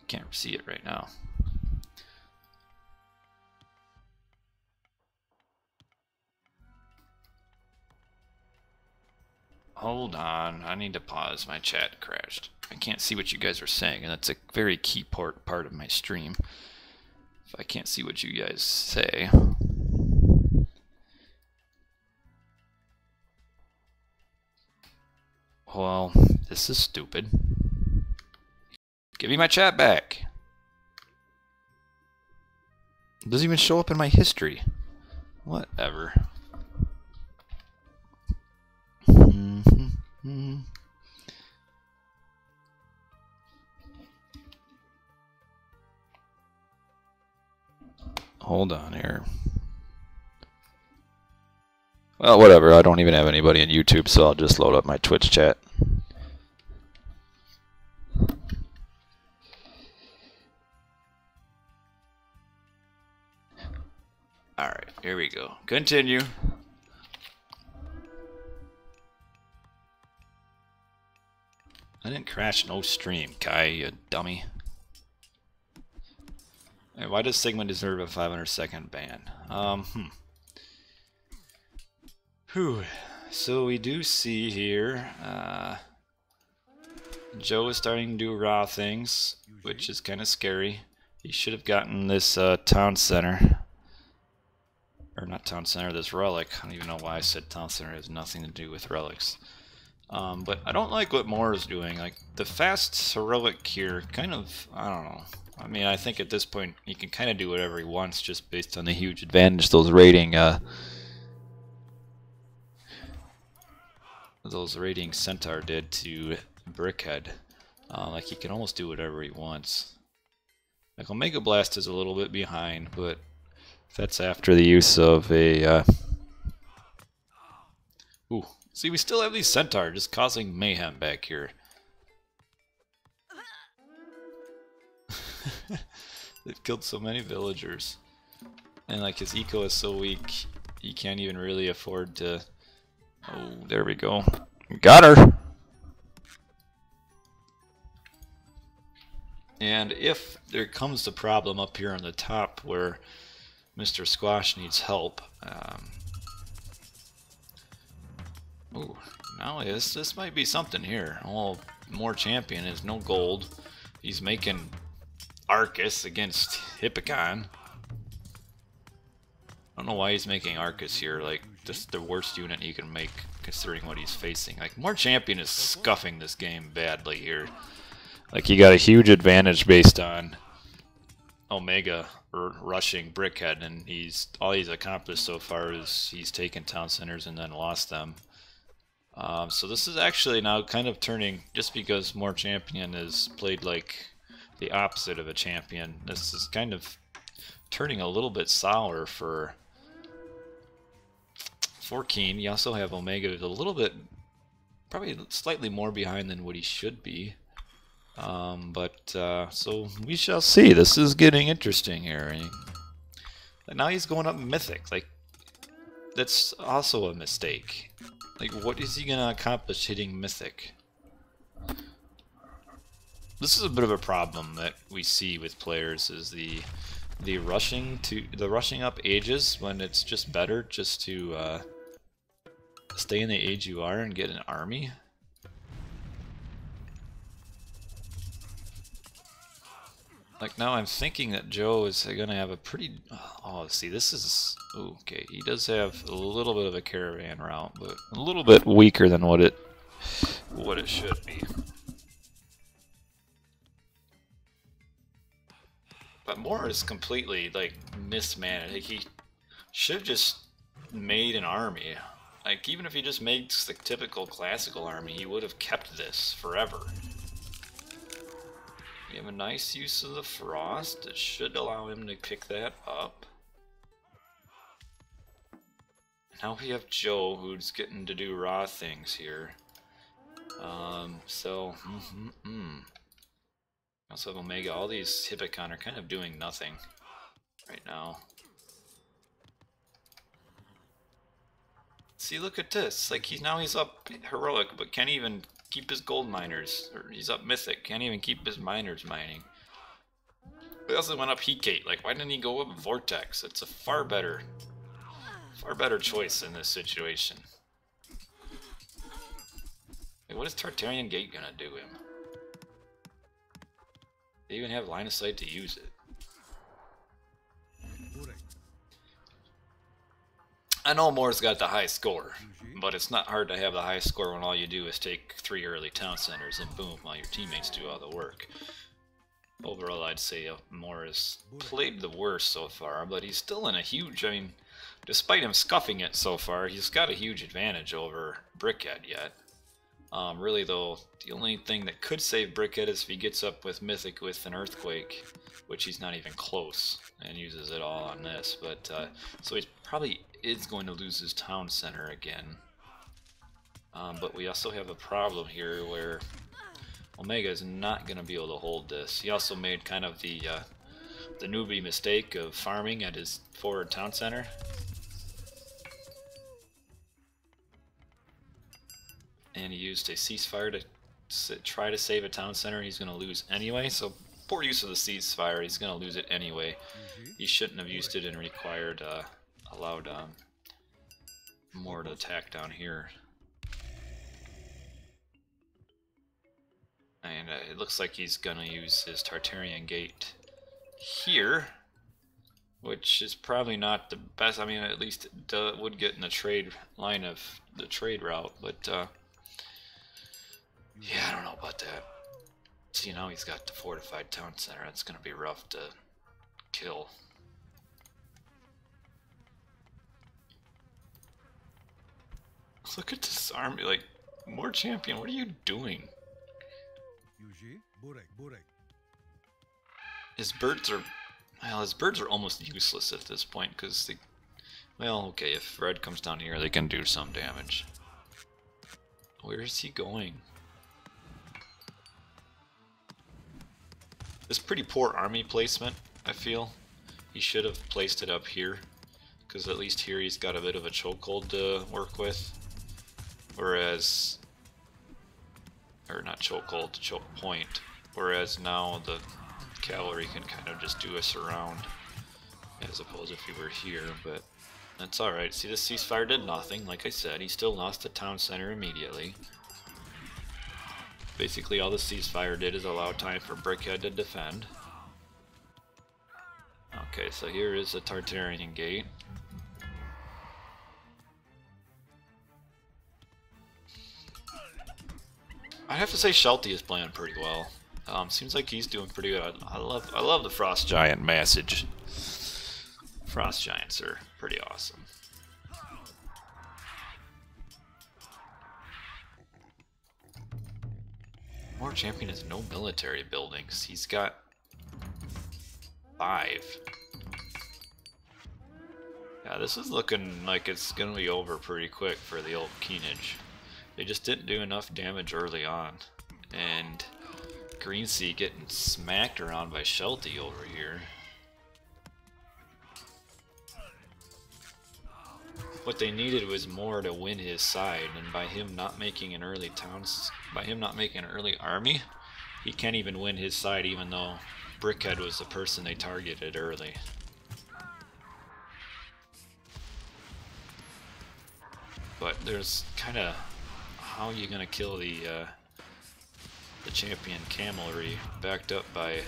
[SPEAKER 1] Can't see it right now. Hold on, I need to pause. My chat crashed. I can't see what you guys are saying, and that's a very key part of my stream. If I can't see what you guys say. Well, this is stupid. Give me my chat back. It doesn't even show up in my history. Whatever. hold on here. Well, whatever. I don't even have anybody on YouTube, so I'll just load up my Twitch chat. Alright, here we go. Continue. I didn't crash no stream, Kai, you dummy. Hey, why does Sigma deserve a 500-second ban? Whew. So we do see here, Joe is starting to do raw things, which is kind of scary. He should have gotten this town center. Or not town center, this relic. I don't even know why I said town center. It has nothing to do with relics. But I don't like what Moore is doing. Like, the fast heroic here, kind of, I don't know. I mean, I think at this point he can kind of do whatever he wants just based on the huge advantage those rating Centaur did to Brickhead. Like, he can almost do whatever he wants. Like, Omega Blast is a little bit behind, but that's after the use of a... Ooh. See, we still have these Centaur just causing mayhem back here. They've killed so many villagers. And, like, his eco is so weak, he can't even really afford to... Oh, there we go. Got her! And if there comes the problem up here on the top where Mr. Squash needs help, ooh, now this might be something here. Oh, More Champion is no gold. He's making Arcus against Hippicon. I don't know why he's making Arcus here. Like, this is the worst unit he can make considering what he's facing. Like, More Champion is scuffing this game badly here. Like, he got a huge advantage based on Omega rushing Brickhead, and all he's accomplished so far is he's taken town centers and then lost them. So this is actually now kind of turning, just because More Champion is played like the opposite of a champion, this is kind of turning a little bit sour for KeeN. You also have Omega who's a little bit, probably slightly more behind than what he should be. So we shall see. This is getting interesting here. And now he's going up Mythic. Like, that's also a mistake. Like, what is he gonna accomplish hitting Mythic? This is a bit of a problem that we see with players, is the rushing up ages when it's just better just to stay in the age you are and get an army. Like, now I'm thinking that Joe is gonna have a pretty... Oh, see, this is... Okay, he does have a little bit of a caravan route, but a little bit weaker than what it should be. But Moore is completely, like, mismanaged. Like, he should have just made an army. Like, even if he just made the typical classical army, he would have kept this forever. We have a nice use of the frost. It should allow him to pick that up. Now we have Joe, who's getting to do raw things here. Also have Omega. All these Hippicon are kind of doing nothing right now. See, look at this. Like, he's up heroic, but can't even keep his gold miners. Or he's up mythic, can't even keep his miners mining. He also went up Heatgate. Like, why didn't he go up Vortex? It's a far better choice in this situation. Wait, what is Tartarian Gate gonna do him? They even have line of sight to use it. I know Moore's got the high score, but it's not hard to have the high score when all you do is take 3 early town centers and boom, all your teammates do all the work. Overall, I'd say Moore has played the worst so far, but he's still in a huge, I mean, despite him scuffing it so far, he's got a huge advantage over Brickhead yet. Really though, the only thing that could save Brickhead is if he gets up with Mythic with an Earthquake, which he's not even close, and uses it all on this. But so he probably is going to lose his town center again. But we also have a problem here where Omega is not going to be able to hold this. He also made kind of the newbie mistake of farming at his forward town center. And he used a ceasefire to try to save a town center he's going to lose anyway. So poor use of the ceasefire, he's going to lose it anyway. He shouldn't have used it and required, allowed more to attack down here. And it looks like he's going to use his Tartarian Gate here, which is probably not the best. I mean, at least it would get in the trade line of the trade route, but yeah, I don't know about that. See, now he's got the fortified town center. That's going to be rough to kill. Look at this army, like, more champion, what are you doing? His birds are, well, his birds are almost useless at this point because they, well, okay, if red comes down here, they can do some damage. Where is he going? This pretty poor army placement, I feel. He should have placed it up here, because at least here he's got a bit of a chokehold to work with. Whereas, or not chokehold, choke point. Whereas now the cavalry can kind of just do us around, as opposed if he were here, but that's alright. See, this ceasefire did nothing. Like I said, he still lost the town center immediately. Basically all the ceasefire did is allow time for Brickhead to defend. Okay, so here is the Tartarian Gate. I have to say Shelty is playing pretty well. Seems like he's doing pretty good. I love the Frost Giant message. Frost Giants are pretty awesome. War Champion has no military buildings. He's got 5. Yeah, this is looking like it's gonna be over pretty quick for the old KeeNage. They just didn't do enough damage early on. And Green Sea getting smacked around by Shelty over here. What they needed was more to win his side, and by him not making an early army, he can't even win his side, even though Brickhead was the person they targeted early. But there's kind of, how are you gonna kill the champion cavalry backed up by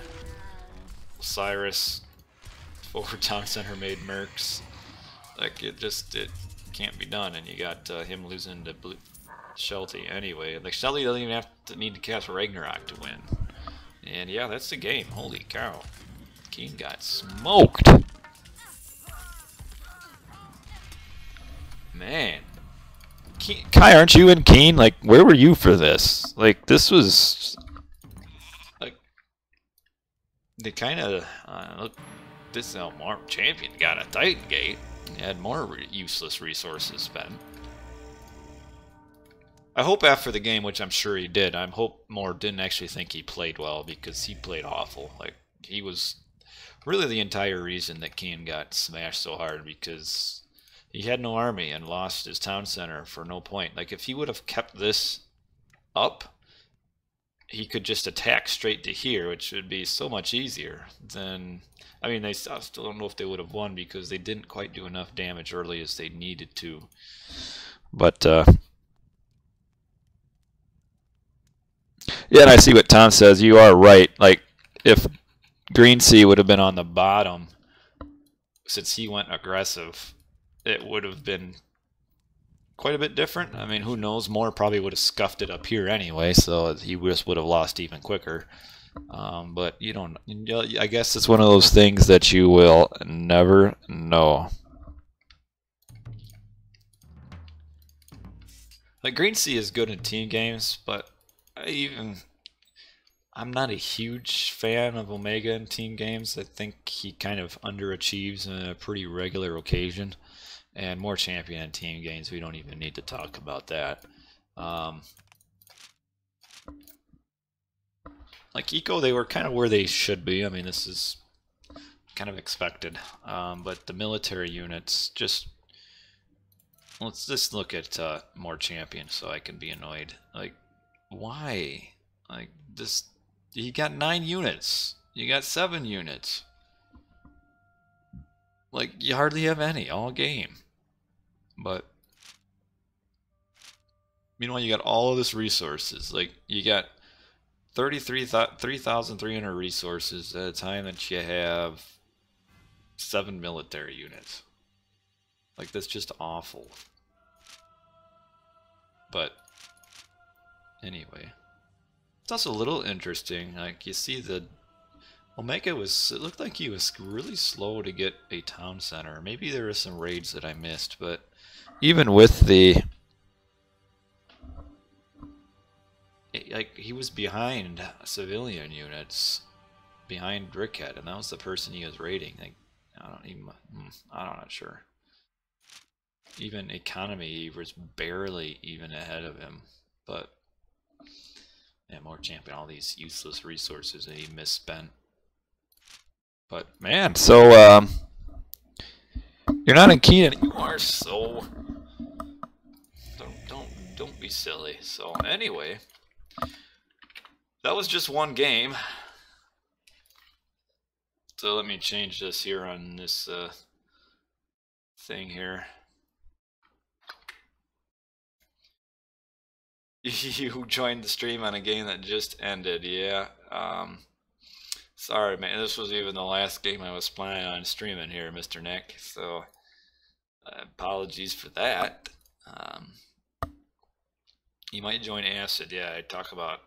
[SPEAKER 1] Osiris, forward town center made mercs? Like, it can't be done, and you got him losing to Shelty anyway. Like, Shelty doesn't even have to need to cast Ragnarok to win. And yeah, that's the game. Holy cow. KeeN got smoked. Man. Kai, aren't you in KeeN? Like, where were you for this? Like, this was... like... they kind of... look, this more champion got a Titan Gate. Had more useless resources spent. I hope after the game, which I'm sure he did, I hope Moore didn't actually think he played well, because he played awful. Like, he was really the entire reason that KeeN got smashed so hard, because he had no army and lost his town center for no point. Like, if he would have kept this up, he could just attack straight to here, which would be so much easier than... I mean, I still don't know if they would have won, because they didn't quite do enough damage early as they needed to. But, yeah, and I see what Tom says. You are right. Like, if Green Sea would have been on the bottom, since he went aggressive, it would have been quite a bit different. I mean, who knows? Moore probably would have scuffed it up here anyway, so he just would have lost even quicker. But you don't. I guess it's one of those things that you will never know. Like Green Sea is good in team games, but I'm not a huge fan of Omega in team games. I think he kind of underachieves on a pretty regular occasion. And more champion in team games, we don't even need to talk about that. Like Eco, they were kind of where they should be. I mean, this is kind of expected. But the military units, let's just look at more champions so I can be annoyed. Like, why? Like, this, you got 9 units. You got 7 units. Like, you hardly have any all game. But, meanwhile, you got all of this resources. Like, you got 3,300 resources at a time that you have 7 military units. Like, that's just awful. But, anyway. It's also a little interesting. Like, you see the Omega was, it looked like he was really slow to get a town center. Maybe there were some raids that I missed, but even with the, like, he was behind civilian units, behind Brickhead, and that was the person he was raiding. Like, I'm not sure. Even economy, he was barely even ahead of him, but yeah, more champion, all these useless resources that he misspent. But man, so you're not in KeeN anymore, so don't be silly. So anyway, that was just one game. So let me change this here on this thing here. You joined the stream on a game that just ended, yeah. Sorry, man. This was even the last game I was planning on streaming here, Mr. Nick. So, apologies for that. You might join Acid. Yeah, I talk about.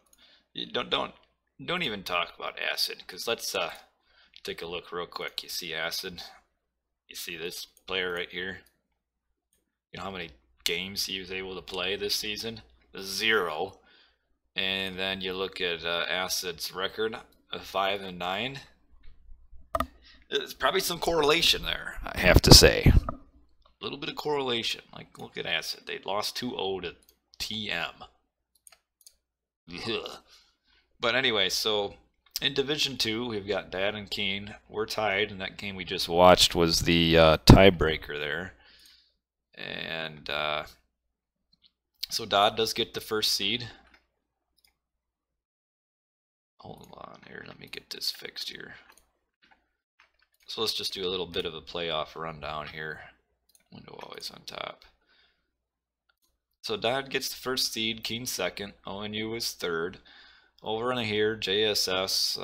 [SPEAKER 1] Don't even talk about Acid, because let's take a look real quick. You see Acid. You see this player right here. You know how many games he was able to play this season? 0. And then you look at Acid's record of 5 and 9. There's probably some correlation there, I have to say. A little bit of correlation. Like, look at Acid. They lost 2-0 to TM. Ugh. But anyway, so in Division 2, we've got Dad and KeeN. We're tied, and that game we just watched was the tiebreaker there. And so Dodd does get the first seed. Hold on here, let me get this fixed here. So let's just do a little bit of a playoff rundown here. Window always on top. So Dodd gets the first seed, KeeN second, ONU is third. Over on here, JSS,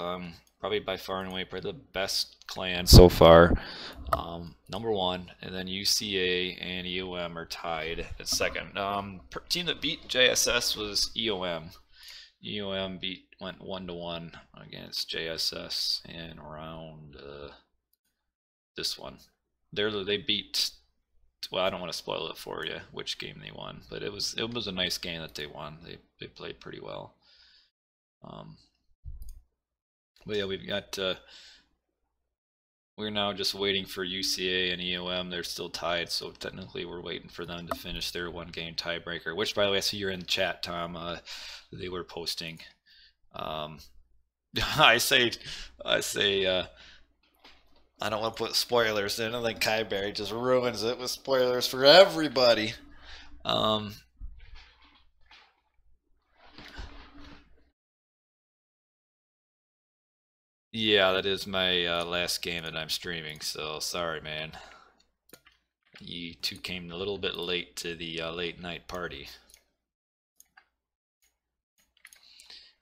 [SPEAKER 1] probably by far and away, probably the best clan so far. Number 1, and then UCA and EOM are tied at second. Team that beat JSS was EOM. EOM went 1-1 against JSS in round this one. They beat. Well, I don't want to spoil it for you which game they won, but it was a nice game that they won. They played pretty well. But yeah, we've got. We're now just waiting for UCA and EOM. They're still tied, so technically we're waiting for them to finish their 1-game tiebreaker. Which, by the way, I see you're in the chat, Tom. They were posting. I say, I don't want to put spoilers in. I think Kyberry just ruins it with spoilers for everybody. Yeah, that is my last game that I'm streaming, so sorry, man. You two came a little bit late to the late night party.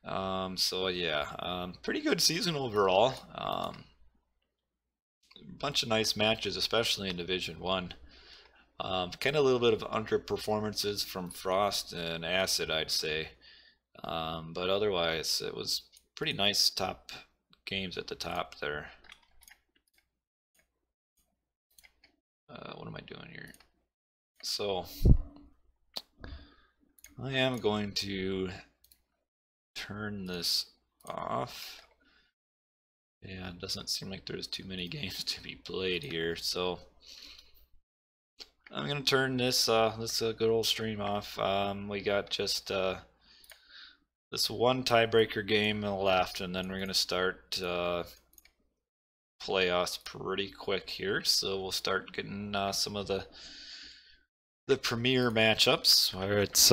[SPEAKER 1] So yeah, pretty good season overall. Bunch of nice matches, especially in Division 1. Kind of a little bit of underperformances from Frost and Acid, I'd say. But otherwise, it was pretty nice top games at the top there. What am I doing here? So, I am going to turn this off. Yeah, it doesn't seem like there's too many games to be played here, so I'm gonna turn this good old stream off. We got just this one tiebreaker game left, and then we're gonna start playoffs pretty quick here. So we'll start getting some of the premier matchups where it's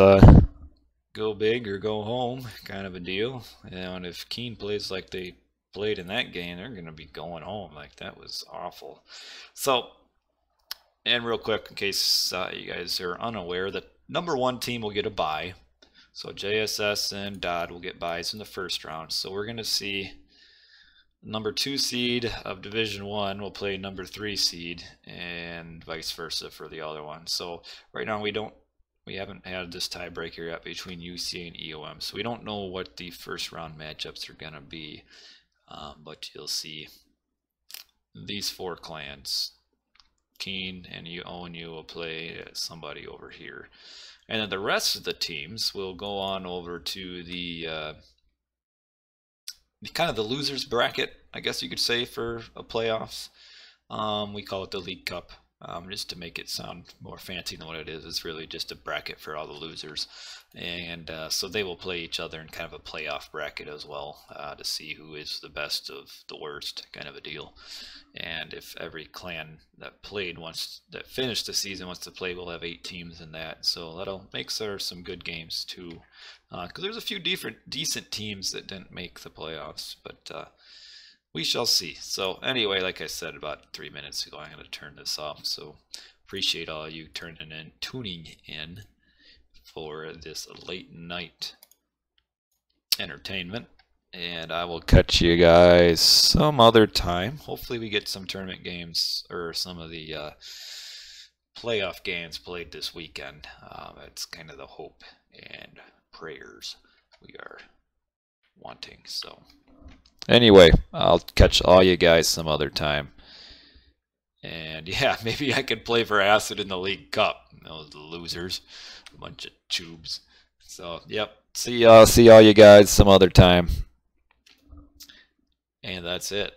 [SPEAKER 1] go big or go home kind of a deal. And if KeeN plays like they played in that game, they're gonna be going home. Like, that was awful. So, and real quick, in case you guys are unaware, the #1 team will get a bye. So JSS and DoD will get byes in the first round. So we're going to see #2 seed of Division 1 will play #3 seed, and vice versa for the other one. So right now we haven't had this tiebreaker yet between UCA and EOM. So we don't know what the first round matchups are going to be. But you'll see these 4 clans. KeeN and ONU will play somebody over here. And then the rest of the teams will go on over to the kind of the losers bracket, I guess you could say, for a playoffs. We call it the League Cup, just to make it sound more fancy than what it is. It's really just a bracket for all the losers. And so they will play each other in kind of a playoff bracket as well, to see who is the best of the worst, kind of a deal. And if every clan that finished the season wants to play, we'll have 8 teams in that. So that'll make some good games too, because there's a few decent teams that didn't make the playoffs, but we shall see. So anyway, like I said about 3 minutes ago, I'm going to turn this off. So appreciate all you tuning in for this late night entertainment. And I will catch you guys some other time. Hopefully we get some tournament games or some of the playoff games played this weekend. That's kind of the hope and prayers we are wanting. So anyway, I'll catch all you guys some other time. And yeah, maybe I could play for Acid in the League Cup. Those losers, a bunch of tubes. So yep, see all you guys some other time. And that's it.